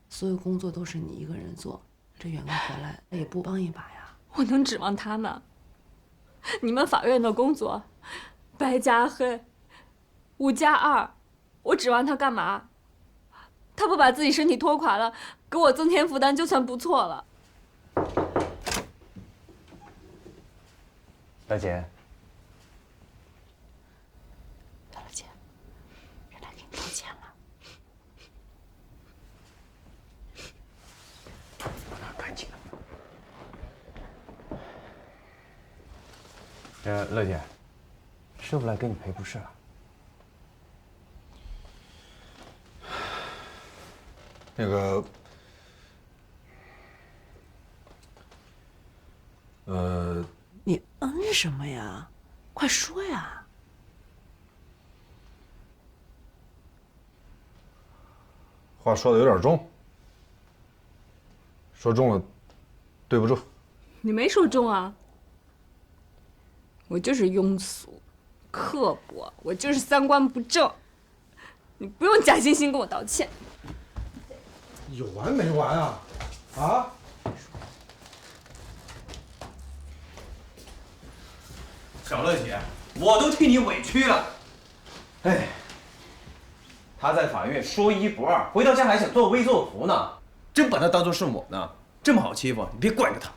所有工作都是你一个人做，这员工回来他也不帮一把呀。我能指望他吗？你们法院的工作，白加黑，5+2，我指望他干嘛？他不把自己身体拖垮了，给我增添负担就算不错了。大姐，大姐，人来给你道歉了。赶紧的。乐姐，师傅来给你赔不是了。那个，你什么呀？快说呀！话说的有点重，说重了，对不住。你没说重啊，我就是庸俗、刻薄，我就是三观不正。你不用假惺惺跟我道歉。有完没完啊？啊？小乐姐，我都替你委屈了。哎，他在法院说一不二，回到家还想作威作福呢，真把他当作圣母呢。这么好欺负，你别惯着他。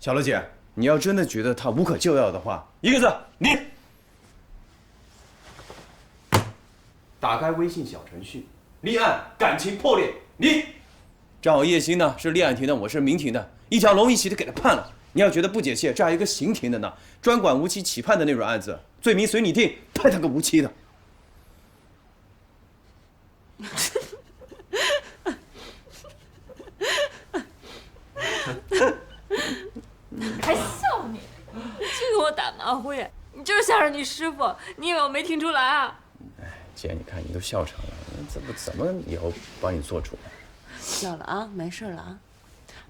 小乐姐，你要真的觉得他无可救药的话，一个字，你。打开微信小程序，立案感情破裂，你。正好叶欣呢是立案庭的，我是民庭的，一条龙一起的给他判了。你要觉得不解气，这还有一个刑庭的呢，专管无期起判的那种案子，罪名随你定，判他个无期的。还笑你？净给我打马虎眼！你就是吓着你师傅，你以为我没听出来啊？姐，你看你都笑场了，怎么以后帮你做主？笑了啊，没事了啊，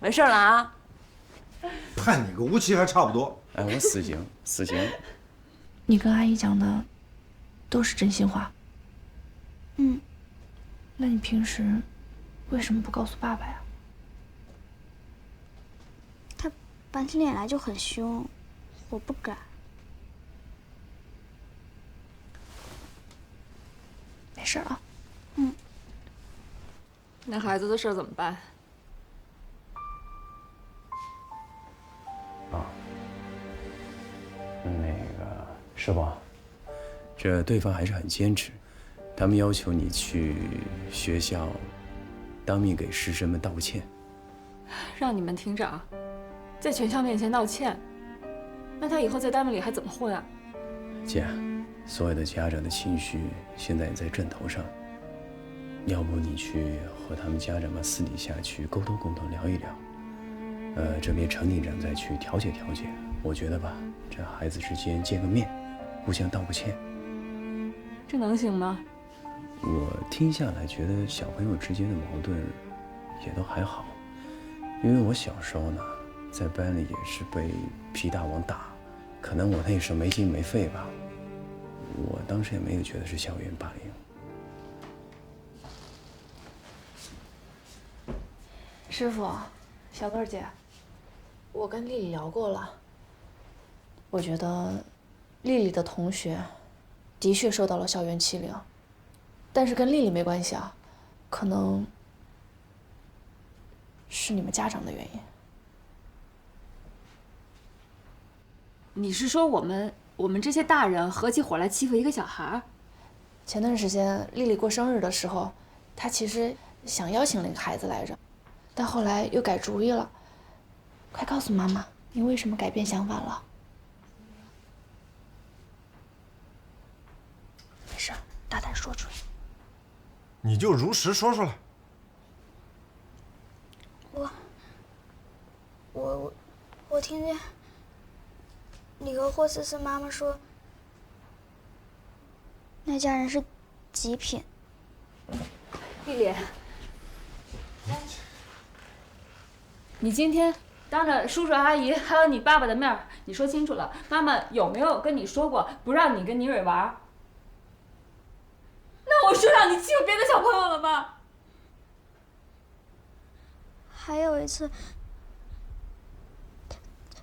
没事了啊。判你个无期还差不多。哎，我死刑，死刑。你跟阿姨讲的都是真心话。嗯。那你平时为什么不告诉爸爸呀？他搬起脸来就很凶，我不敢。没事啊。嗯。那孩子的事怎么办？师傅，这对方还是很坚持，他们要求你去学校当面给师生们道歉。让你们庭长在全校面前道歉，那他以后在单位里还怎么混啊？姐，所有的家长的情绪现在也在阵头上，要不你去和他们家长们私底下去沟通沟通，聊一聊。这边程庭长再去调解调解。我觉得吧，这孩子之间见个面，互相道个歉，这能行吗？我听下来觉得小朋友之间的矛盾也都还好，因为我小时候呢，在班里也是被皮大王打，可能我那时候没心没肺吧，我当时也没有觉得是校园霸凌。师傅，小乐姐，我跟丽丽聊过了，我觉得丽丽的同学的确受到了校园欺凌，但是跟丽丽没关系啊，可能是你们家长的原因。你是说我们这些大人合起伙来欺负一个小孩？前段时间丽丽过生日的时候，她其实想邀请那个孩子来着，但后来又改主意了。快告诉妈妈，你为什么改变想法了？没事，大胆说出来。你就如实说出来。我听见你和霍思思妈妈说，那家人是极品。丽丽，你今天当着叔叔阿姨还有你爸爸的面，你说清楚了，妈妈有没有跟你说过不让你跟倪蕊玩？那我说让你欺负别的小朋友了吗？还有一次，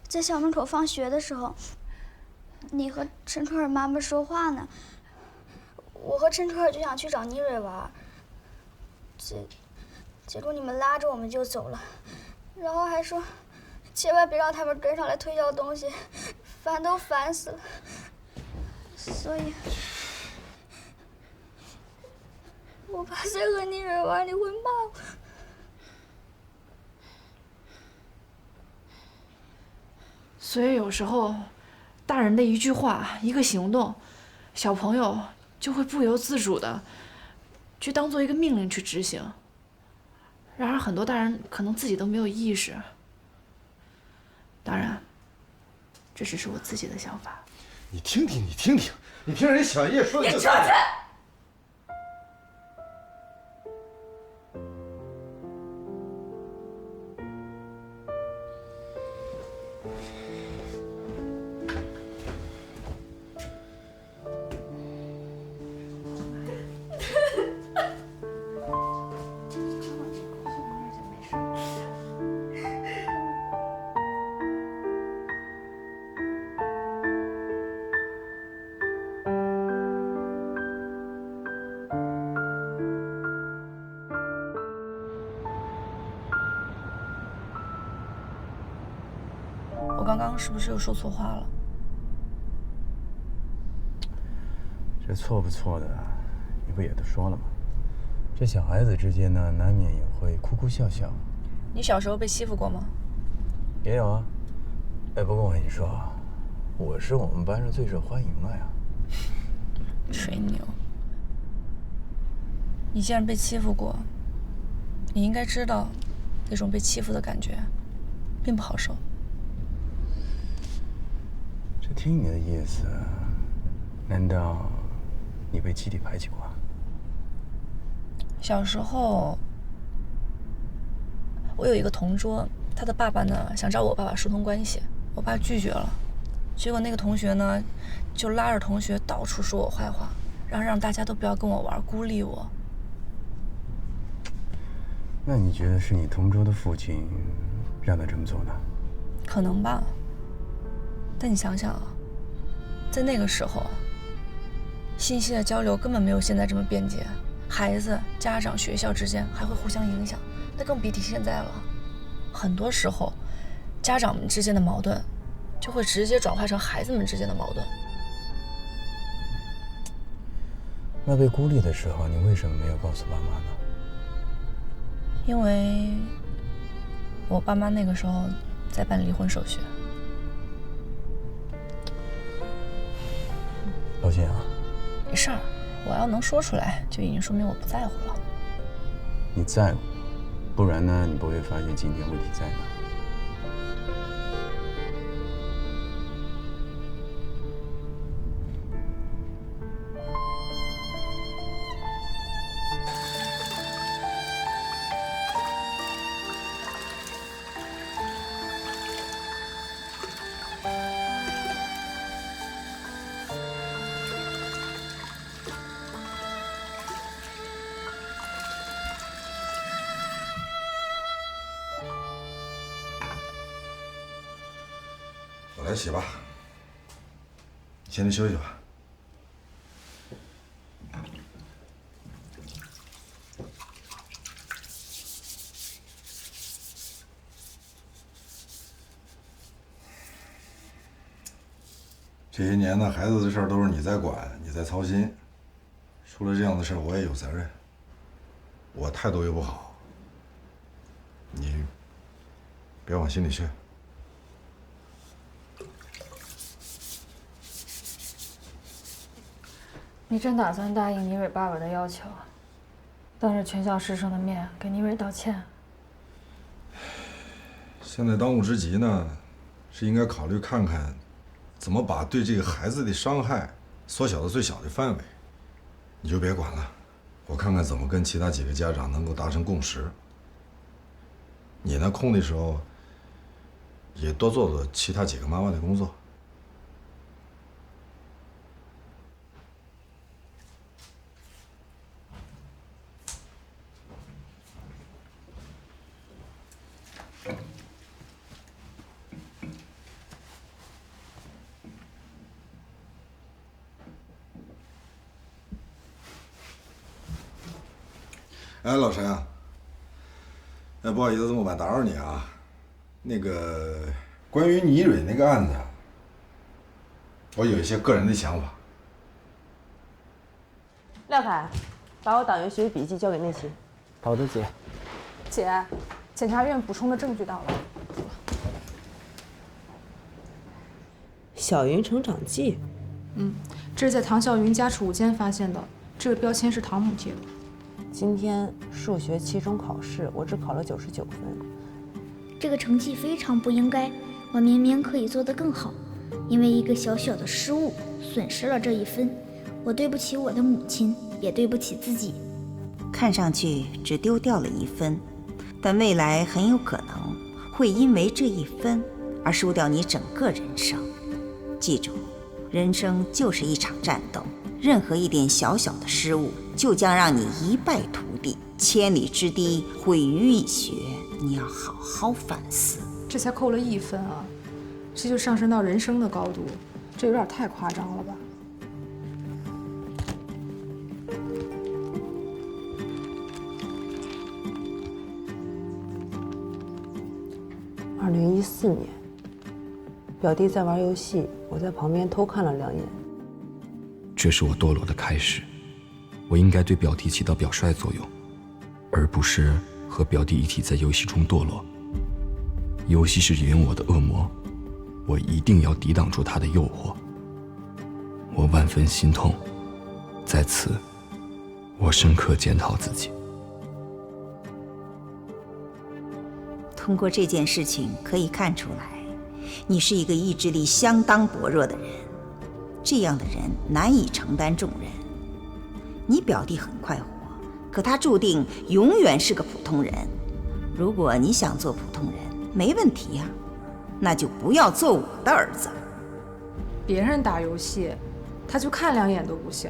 在校门口放学的时候，你和陈川儿妈妈说话呢，我和陈川儿就想去找倪蕊玩，结果你们拉着我们就走了，然后还说千万别让他们跟上来推销东西，烦都烦死了。所以，我怕再和倪蕊玩你会骂我。所以有时候，大人的一句话、一个行动，小朋友就会不由自主的去当做一个命令去执行。然而很多大人可能自己都没有意识。当然，这只是我自己的想法。你听听，你听听，你听人小叶说的。你出去！我刚刚是不是又说错话了？这错不错的，你不也都说了吗？这小孩子之间呢，难免也会哭哭笑笑。你小时候被欺负过吗？也有啊。哎，不过我跟你说，我是我们班上最受欢迎的呀。吹牛！你既然被欺负过，你应该知道，那种被欺负的感觉，并不好受。这听你的意思，难道你被集体排挤过？小时候，我有一个同桌，他的爸爸呢想找我爸爸疏通关系，我爸拒绝了。结果那个同学呢，就拉着同学到处说我坏话，然后让大家都不要跟我玩，孤立我。那你觉得是你同桌的父亲让他这么做的？可能吧。但你想想啊，在那个时候，信息的交流根本没有现在这么便捷，孩子、家长、学校之间还会互相影响，那更别提现在了。很多时候，家长们之间的矛盾，就会直接转化成孩子们之间的矛盾。那被孤立的时候，你为什么没有告诉爸妈呢？因为我爸妈那个时候在办离婚手续。抱歉啊。没事儿，我要能说出来，就已经说明我不在乎了。你在乎，不然呢，你不会发现今天问题在哪。我来洗吧，你先去休息吧。这些年呢，孩子的事儿都是你在管，你在操心。出了这样的事儿，我也有责任。我态度又不好，你别往心里去。你真打算答应倪蕊爸爸的要求，当着全校师生的面给倪蕊道歉？现在当务之急呢，是应该考虑看看，怎么把对这个孩子的伤害缩小到最小的范围。你就别管了，我看看怎么跟其他几个家长能够达成共识。你呢，空的时候也多做做其他几个妈妈的工作。哎，老陈啊，不好意思，这么晚打扰你啊。那个关于倪蕊那个案子，我有一些个人的想法。廖凯，把我党员学习笔记交给内勤。好的，姐。姐，检察院补充的证据到了。小云成长记。这是在唐笑云家储物间发现的，这个标签是唐母贴的。今天数学期中考试，我只考了99分。这个成绩非常不应该，我明明可以做得更好，因为一个小小的失误损失了这1分。我对不起我的母亲，也对不起自己。看上去只丢掉了1分，但未来很有可能会因为这1分而输掉你整个人生。记住，人生就是一场战斗，任何一点小小的失误就将让你一败涂地，千里之堤毁于一穴。你要好好反思。这才扣了1分啊，这就上升到人生的高度，这有点太夸张了吧？2014年，表弟在玩游戏，我在旁边偷看了2眼。这是我堕落的开始，我应该对表弟起到表率作用，而不是和表弟一起在游戏中堕落。游戏是引我的恶魔，我一定要抵挡住它的诱惑。我万分心痛，在此，我深刻检讨自己。通过这件事情可以看出来，你是一个意志力相当薄弱的人，这样的人难以承担重任。你表弟很快活，可他注定永远是个普通人。如果你想做普通人，没问题呀，那就不要做我的儿子。别人打游戏，他就看2眼都不行。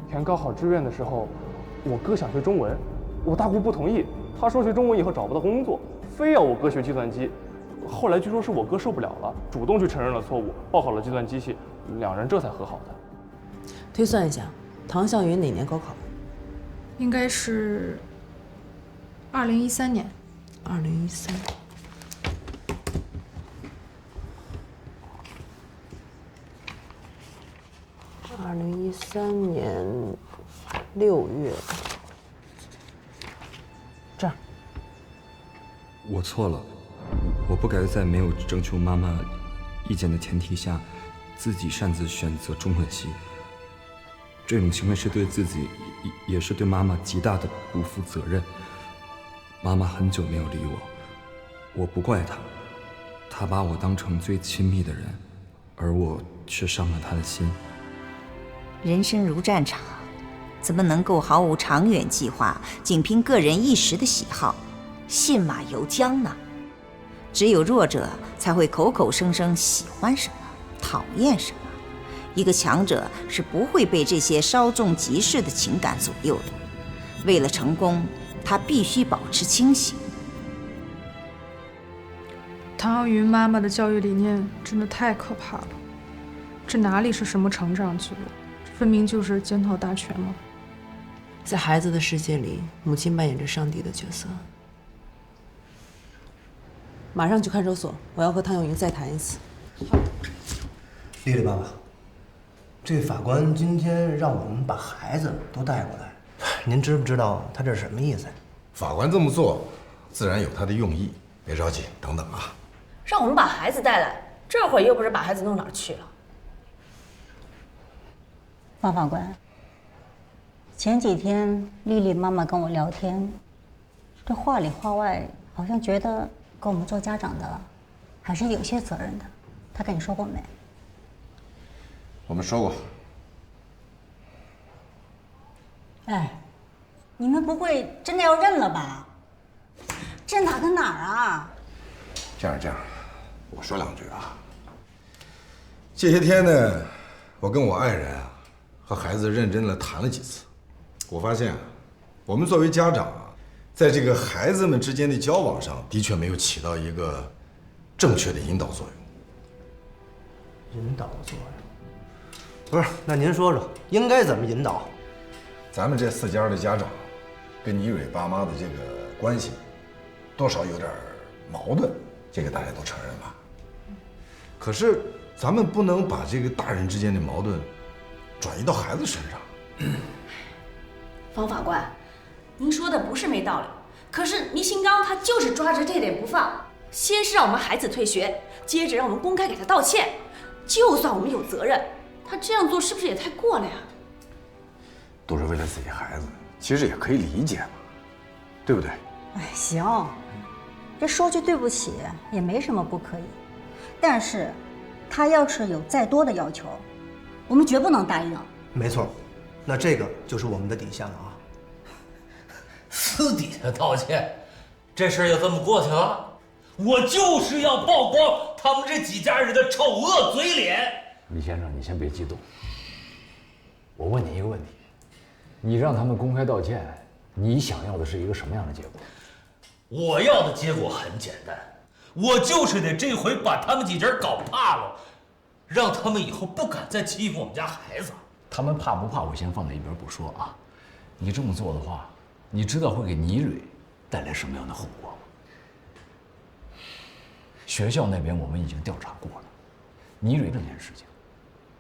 填高考志愿的时候，我哥想学中文，我大姑不同意，他说学中文以后找不到工作，非要我哥学计算机。后来据说是我哥受不了了，主动去承认了错误，报考了计算机系，2人这才和好的。推算一下，唐笑云哪年高考？应该是2013年。2013。2013年6月。这儿。我错了，我不该在没有征求妈妈意见的前提下，自己擅自选择中文系。这种行为是对自己，也是对妈妈极大的不负责任。妈妈很久没有理我，我不怪她，她把我当成最亲密的人，而我却伤了她的心。人生如战场，怎么能够毫无长远计划，仅凭个人一时的喜好，信马由缰呢？只有弱者才会口口声声喜欢什么，讨厌什么。一个强者是不会被这些稍纵即逝的情感左右的。为了成功，他必须保持清醒。唐傲云妈妈的教育理念真的太可怕了，这哪里是什么成长记录，这分明就是检讨大全嘛。在孩子的世界里，母亲扮演着上帝的角色。马上去看守所，我要和唐有云再谈一次。丽丽爸爸，这法官今天让我们把孩子都带过来，您知不知道他这是什么意思？法官这么做，自然有他的用意。别着急，等等啊。让我们把孩子带来，这会儿又不是把孩子弄哪儿去了。方法官，前几天丽丽妈妈跟我聊天，这话里话外好像觉得跟我们做家长的还是有些责任的。她跟你说过没？我们说过。哎，你们不会真的要认了吧？这哪跟哪儿啊？这样，我说两句啊。这些天呢，我跟我爱人啊和孩子认真的谈了几次，我发现啊，我们作为家长啊，在这个孩子们之间的交往上的确没有起到一个正确的引导作用。引导作用？不是，那您说说应该怎么引导？咱们这4家的家长跟倪蕊爸妈的这个关系，多少有点矛盾，这个大家都承认吧。可是咱们不能把这个大人之间的矛盾转移到孩子身上。方法官，您说的不是没道理，可是倪新刚他就是抓着这点不放，先是让我们孩子退学，接着让我们公开给他道歉。就算我们有责任，他这样做是不是也太过了呀？都是为了自己孩子，其实也可以理解嘛，对不对？哎，行，这说句对不起也没什么不可以，但是，他要是有再多的要求，我们绝不能答应。没错，那这个就是我们的底线了啊。私底下道歉，这事儿就这么过去了？我就是要曝光他们这几家人的丑恶嘴脸。李先生，你先别激动。我问你一个问题，你让他们公开道歉，你想要的是一个什么样的结果？我要的结果很简单，我就是得这回把他们几家搞怕了，让他们以后不敢再欺负我们家孩子。他们怕不怕，我先放在一边不说啊。你这么做的话，你知道会给倪蕊带来什么样的后果吗？学校那边我们已经调查过了，倪蕊这件事情，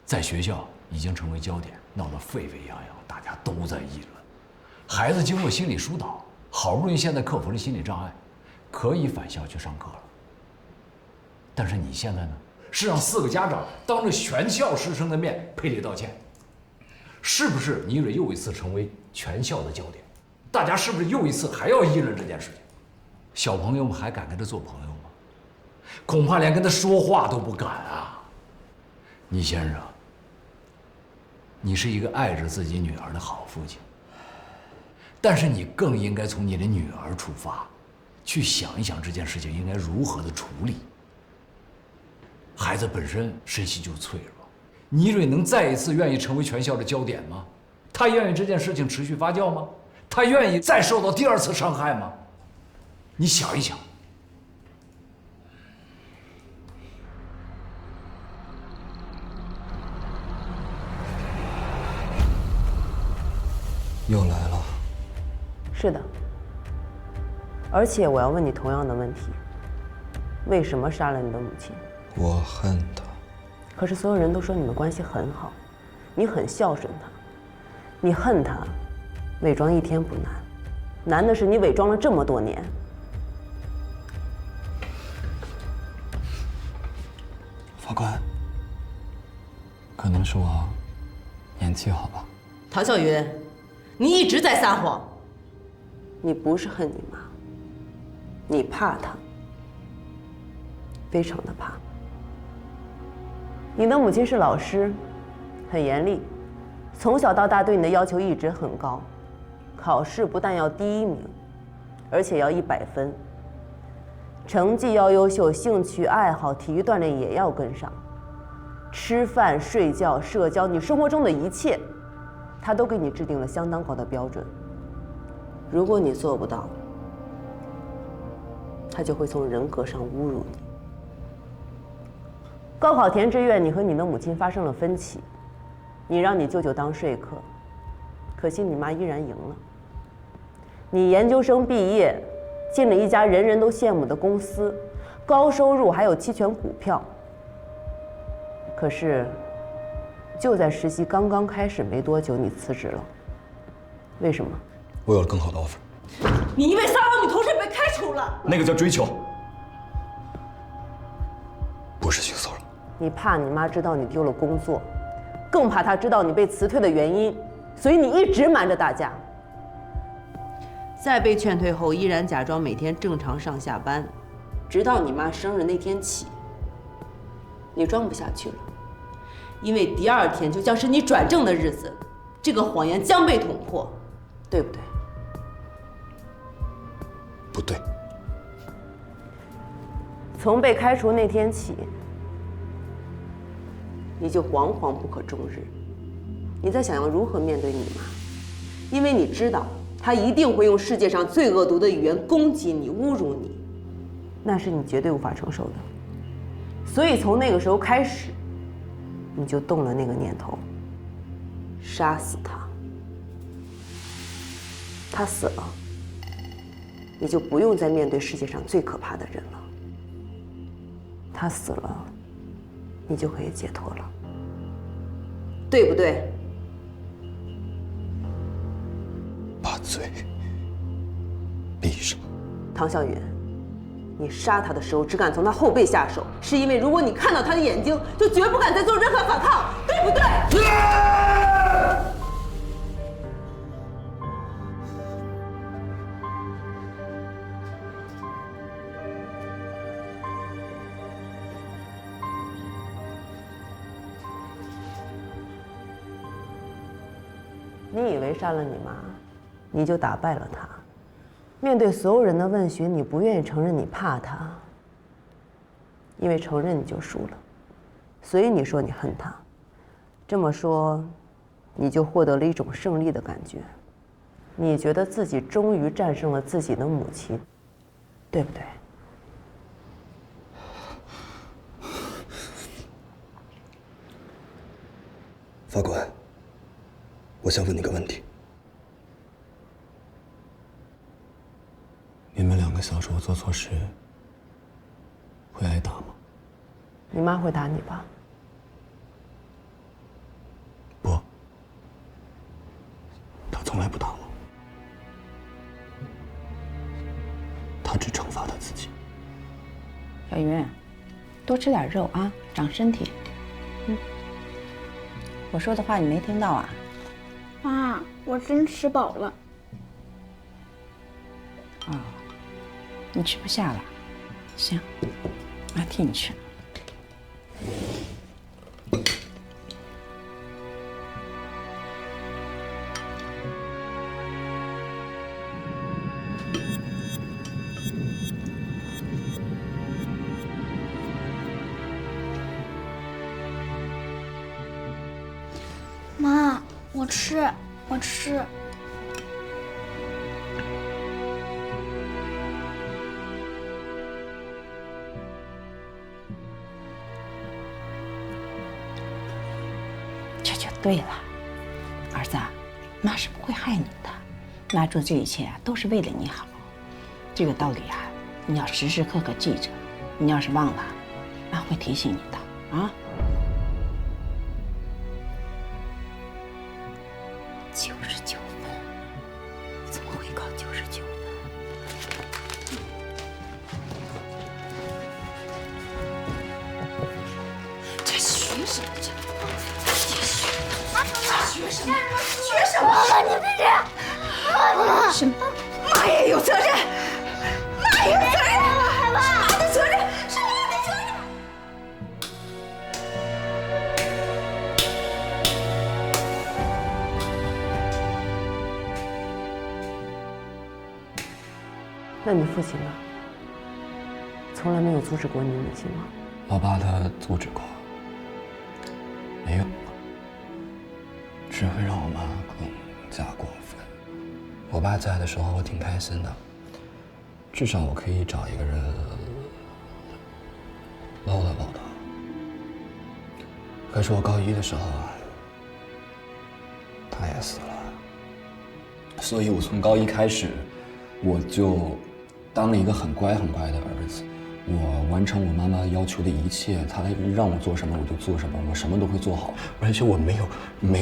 在学校已经成为焦点，闹得沸沸扬扬，大家都在议论。孩子经过心理疏导，好不容易现在克服了心理障碍，可以返校去上课了。但是你现在呢，是让4个家长当着全校师生的面赔礼道歉，是不是倪蕊又一次成为全校的焦点？大家是不是又一次还要议论这件事情？小朋友们还敢跟他做朋友吗？恐怕连跟他说话都不敢啊！倪先生，你是一个爱着自己女儿的好父亲，但是你更应该从你的女儿出发，去想一想这件事情应该如何的处理。孩子本身身心就脆弱，倪蕊能再一次愿意成为全校的焦点吗？她愿意这件事情持续发酵吗？她愿意再受到第2次伤害吗？你想一想。又来了。是的，而且我要问你同样的问题：为什么杀了你的母亲？我恨他。可是所有人都说你们关系很好，你很孝顺他，你恨他，伪装1天不难，难的是你伪装了这么多年。法官，可能是我年纪好吧。唐小云，你一直在撒谎。你不是恨你妈，你怕她，非常的怕。你的母亲是老师，很严厉，从小到大对你的要求一直很高，考试不但要第1名，而且要100分，成绩要优秀，兴趣爱好、体育锻炼也要跟上，吃饭、睡觉、社交，你生活中的一切，他都给你制定了相当高的标准。如果你做不到，他就会从人格上侮辱你。高考填志愿，你和你的母亲发生了分歧，你让你舅舅当说客，可惜你妈依然赢了。你研究生毕业，进了一家人人都羡慕的公司，高收入还有期权股票，可是，就在实习刚刚开始没多久，你辞职了，为什么？我有了更好的 offer。你因为骚扰女同事被开除了。那个叫追求，不是性骚扰。你怕你妈知道你丢了工作，更怕她知道你被辞退的原因，所以你一直瞒着大家。在被劝退后，依然假装每天正常上下班，直到你妈生日那天起，你装不下去了，因为第二天就将是你转正的日子，这个谎言将被捅破，对不对？不对。从被开除那天起，你就惶惶不可终日。你在想要如何面对你妈，因为你知道她一定会用世界上最恶毒的语言攻击你、侮辱你，那是你绝对无法承受的。所以从那个时候开始，你就动了那个念头，杀死她。她死了，你就不用再面对世界上最可怕的人了。他死了，你就可以解脱了，对不对？把嘴闭上。唐小云，你杀他的时候只敢从他后背下手，是因为如果你看到他的眼睛，就绝不敢再做任何反抗，对不对？你以为杀了你妈，你就打败了她？面对所有人的问询，你不愿意承认你怕她，因为承认你就输了，所以你说你恨她。这么说，你就获得了一种胜利的感觉，你觉得自己终于战胜了自己的母亲，对不对？法官，我想问你个问题：你们2个小时候做错事，会挨打吗？你妈会打你吧？不，她从来不打我，她只惩罚她自己。小云，多吃点肉啊，长身体。我说的话你没听到啊？妈，我真吃饱了。哦，你吃不下了？行，妈替你吃。妈，我吃。这就对了，儿子，妈是不会害你的，妈做这一切啊都是为了你好，这个道理啊，你要时时刻刻记着，你要是忘了，妈会提醒你的啊。99分，怎么会考99分？这学什么？学什么？学什么？妈，你们这……什么？妈也有责任，妈也有责任，害怕，是妈的责任，是妈的责任。那你父亲呢？从来没有阻止过你母亲吗？我爸他阻止过，没用，只会让我妈更加过分。我爸在的时候我挺开心的，至少我可以找一个人唠叨唠叨。可是我高1的时候，他也死了，所以我从高1开始，我就当了一个很乖很乖的儿子。我完成我妈妈要求的一切，她让我做什么我就做什么，我什么都会做好。而且我没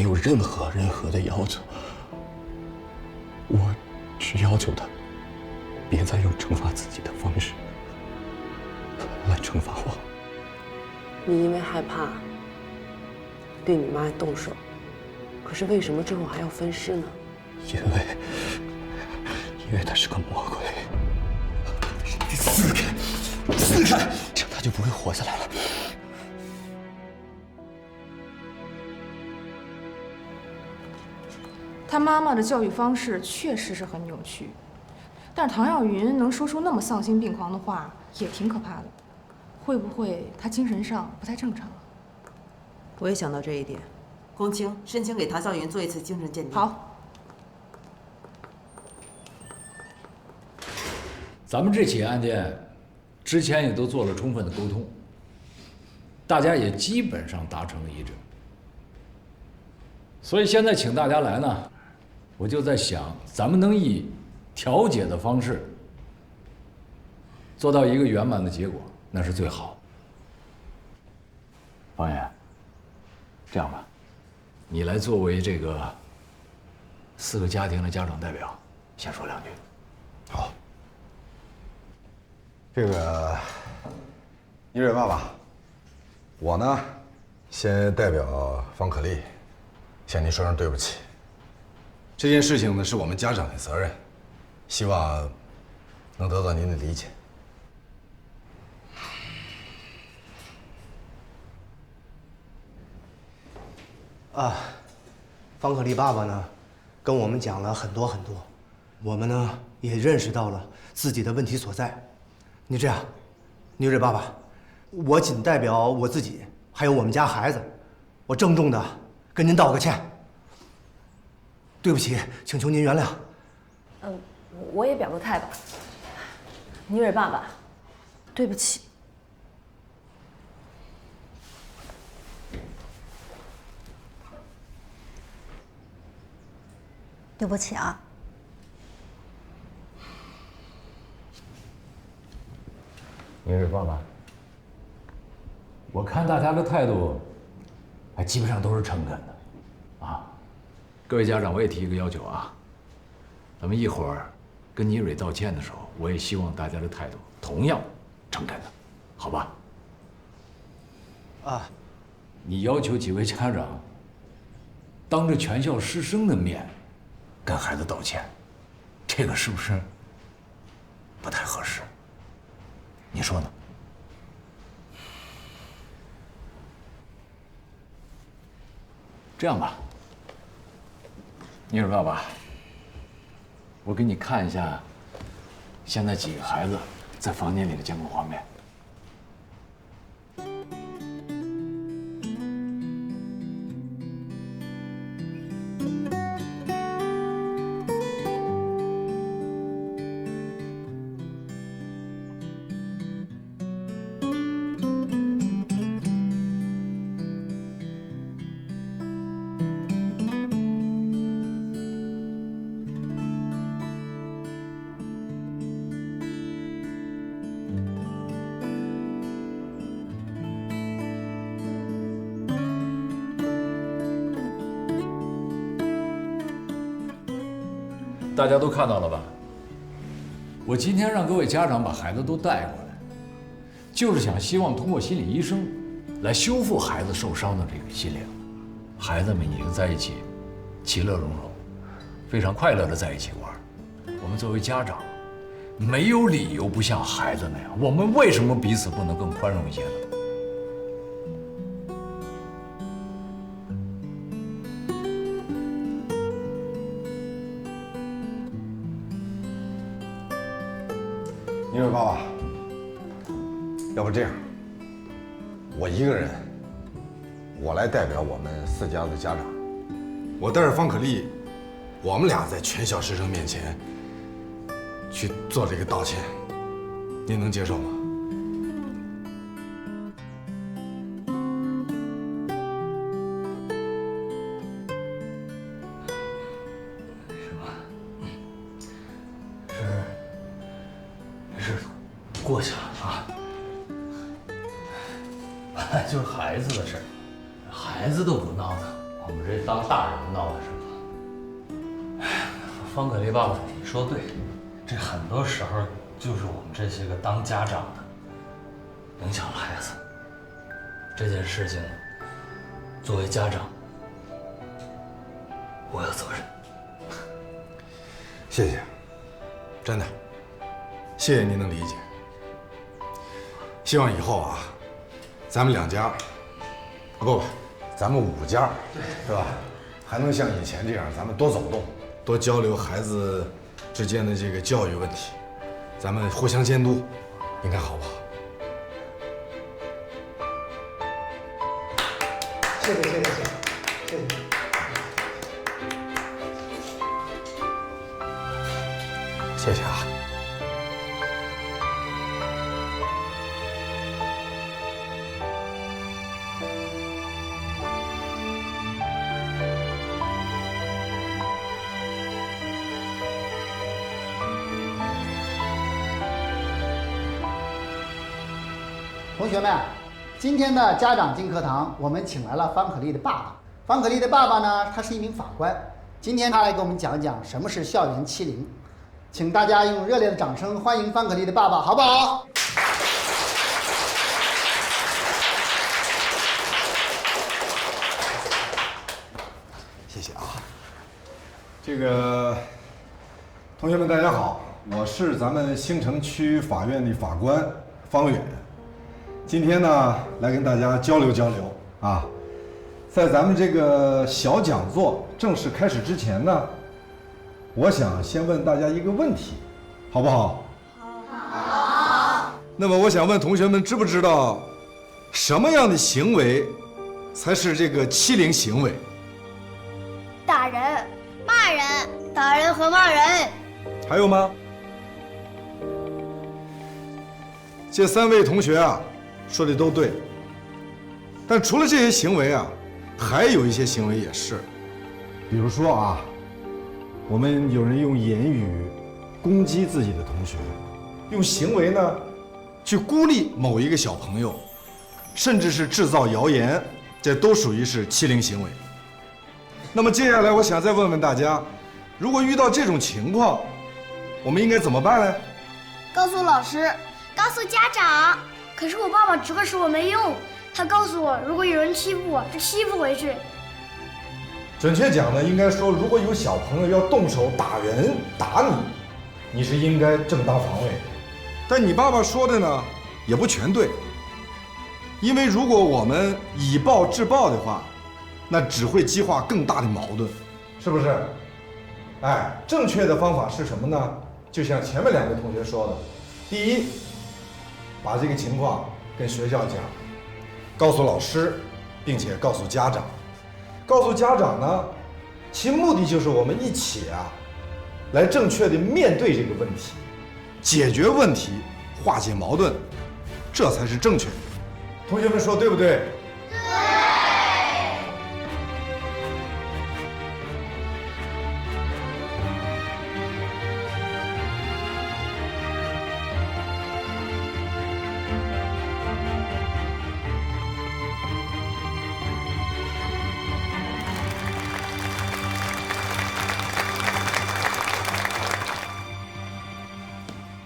有任何的要求，我只要求她别再用惩罚自己的方式来惩罚我。你因为害怕对你妈动手，可是为什么最后还要分尸呢？因为她是个魔鬼。你撕开，撕开，这样她就不会活下来了。他妈妈的教育方式确实是很扭曲，但是唐耀云能说出那么丧心病狂的话，也挺可怕的。会不会他精神上不太正常？我也想到这一点。公卿申请给唐笑云做一次精神鉴定。好。咱们这起案件之前也都做了充分的沟通，大家也基本上达成了一致。所以现在请大家来呢，我就在想，咱们能以调解的方式做到一个圆满的结果，那是最好。方言，这样吧，你来作为这个4个家庭的家长代表，先说2句。好。这个，一蕊爸爸，我呢，先代表方可丽，向您说声对不起。这件事情呢，是我们家长的责任，希望能得到您的理解。方可丽爸爸呢，跟我们讲了很多，我们呢也认识到了自己的问题所在。你这样，倪蕊爸爸，我仅代表我自己，还有我们家孩子，我郑重的跟您道个歉。对不起，请求您原谅。我也表个态吧。倪蕊爸爸，对不起。对不起啊。倪蕊爸爸，我看大家的态度，基本上都是诚恳的，啊。各位家长，我也提一个要求啊，咱们一会儿跟倪蕊道歉的时候，我也希望大家的态度同样诚恳的，好吧？你要求几位家长当着全校师生的面跟孩子道歉，这个是不是不太合适？你说呢？这样吧，倪蕊爸爸，我给你看一下现在几个孩子在房间里的监控画面。大家都看到了吧？我今天让各位家长把孩子都带过来，就是想希望通过心理医生来修复孩子受伤的这个心灵。孩子们已经在一起，其乐融融，非常快乐的在一起玩。我们作为家长，没有理由不像孩子那样。我们为什么彼此不能更宽容一些呢？倪蕊爸爸，要不这样，我一个人，我来代表我们4家的家长，我带着方可丽，我们俩在全校师生面前去做这个道歉，您能接受吗？过去了啊，就是孩子的事儿，孩子都不闹腾，我们这当大人闹的是吧？方可丽爸爸，你说对，这很多时候就是我们这些个当家长的影响了孩子。这件事情，作为家长，我有责任。谢谢，真的，谢谢您能理解。希望以后啊，咱们2家，不，咱们5家，是吧？还能像以前这样，咱们多走动，多交流孩子之间的这个教育问题，咱们互相监督，应该好不好？谢谢。谢谢啊。同学们，今天的家长进课堂，我们请来了方可丽的爸爸。方可丽的爸爸呢，他是一名法官，今天他来给我们讲讲什么是校园欺凌。请大家用热烈的掌声欢迎方可丽的爸爸，好不好？谢谢啊。这个同学们大家好，我是咱们兴城区法院的法官方远。今天呢，来跟大家交流交流啊。在咱们这个小讲座正式开始之前呢，我想先问大家一个问题，好不好？好。那么我想问同学们，知不知道什么样的行为才是这个欺凌行为？打人、骂人、打人和骂人。还有吗？这3位同学啊，说的都对。但除了这些行为啊，还有一些行为也是，比如说啊，我们有人用言语攻击自己的同学，用行为呢去孤立某一个小朋友，甚至是制造谣言，这都属于是欺凌行为。那么接下来我想再问问大家，如果遇到这种情况，我们应该怎么办呢？告诉老师，告诉家长。可是我爸爸只会说我没用，他告诉我，如果有人欺负我，就欺负回去。准确讲呢，应该说，如果有小朋友要动手打人、打你，你是应该正当防卫。但你爸爸说的呢，也不全对。因为如果我们以暴制暴的话，那只会激化更大的矛盾，是不是？哎，正确的方法是什么呢？就像前面2位同学说的，第一，把这个情况跟学校讲，告诉老师，并且告诉家长。告诉家长呢，其目的就是我们一起啊，来正确的面对这个问题，解决问题，化解矛盾，这才是正确的。同学们说对不对？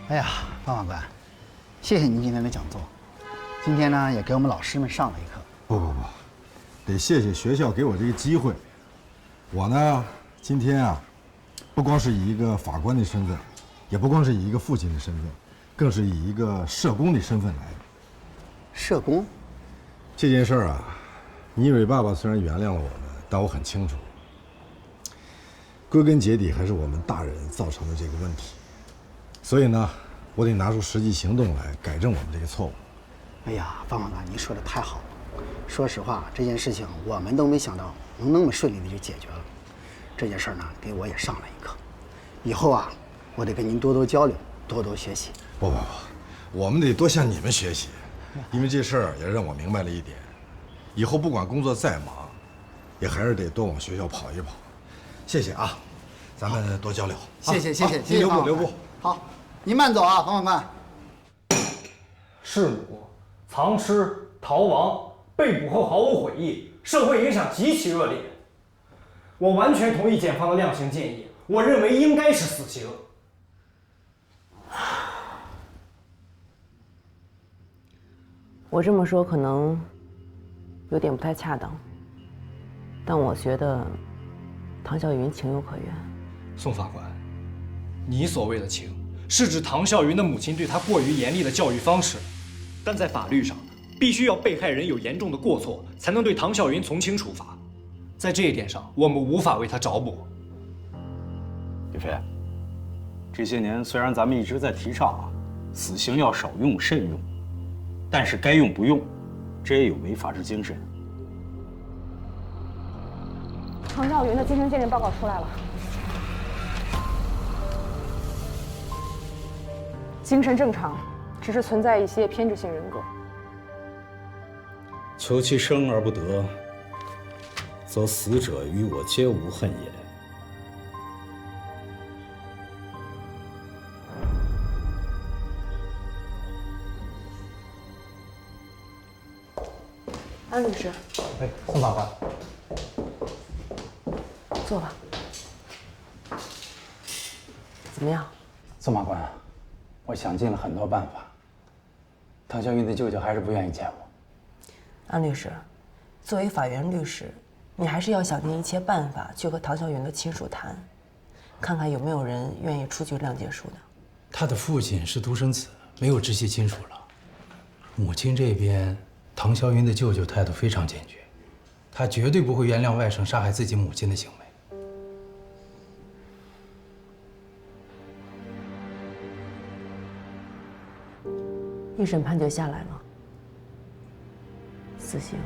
哎呀，方法官，谢谢您今天的讲座。今天呢，也给我们老师们上了一课。不，得谢谢学校给我这个机会。我呢，今天啊，不光是以一个法官的身份，也不光是以一个父亲的身份，更是以一个社工的身份来的。社工？这件事儿啊，倪蕊爸爸虽然原谅了我们，但我很清楚，归根结底还是我们大人造成的这个问题。所以呢，我得拿出实际行动来改正我们这个错误。哎呀，方法官，您说的太好了。说实话，这件事情我们都没想到能那么顺利的就解决了。这件事呢，给我也上了一课。以后啊，我得跟您多多交流，多多学习。不，我们得多向你们学习，因为这事儿也让我明白了一点，以后不管工作再忙，也还是得多往学校跑一跑。谢谢啊，咱们多交流。谢谢，您留步。好，您慢走啊，方法官。弑母、藏尸、逃亡，被捕后毫无悔意，社会影响极其恶劣。我完全同意检方的量刑建议，我认为应该是死刑。我这么说可能有点不太恰当，但我觉得唐小云情有可原。宋法官，你所谓的情，是指唐笑云的母亲对她过于严厉的教育方式，但在法律上，必须要被害人有严重的过错，才能对唐笑云从轻处罚。在这一点上，我们无法为她找补。李飞，这些年虽然咱们一直在提倡死刑要少用慎用，但是该用不用，这也有违法治精神。唐笑云的精神鉴定报告出来了，精神正常，只是存在一些偏执性人格。求其生而不得，则死者与我皆无恨也。安律师，哎，宋法官，坐吧。怎么样？宋法官，我想尽了很多办法，唐小云的舅舅还是不愿意见我。安律师，作为法院律师，你还是要想尽一切办法去和唐小云的亲属谈，看看有没有人愿意出具谅解书的。他的父亲是独生子，没有直系亲属了。母亲这边，唐小云的舅舅态度非常坚决，他绝对不会原谅外甥杀害自己母亲的行为。一审判决下来了，死刑。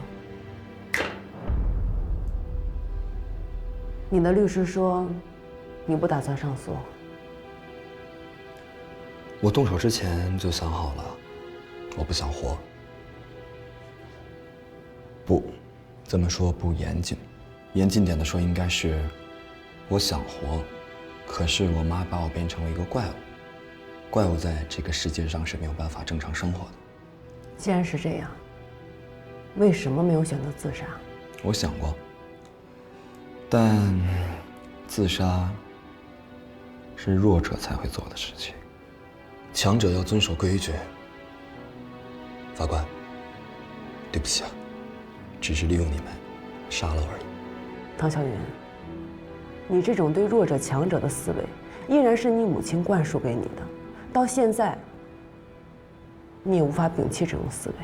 你的律师说，你不打算上诉。我动手之前就想好了，我不想活。不，这么说不严谨，严谨点的说应该是，我想活，可是我妈把我变成了一个怪物，怪物在这个世界上是没有办法正常生活的。既然是这样，为什么没有选择自杀？我想过，但自杀是弱者才会做的事情，强者要遵守规矩。法官，对不起啊，只是利用你们，杀了而已。唐小云，你这种对弱者强者的思维，依然是你母亲灌输给你的，到现在，你也无法摒弃这种思维。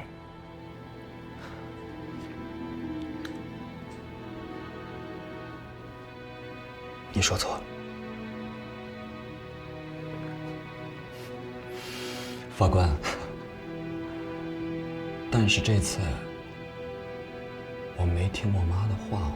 你说错了，法官。但是这次我没听我妈的话哦。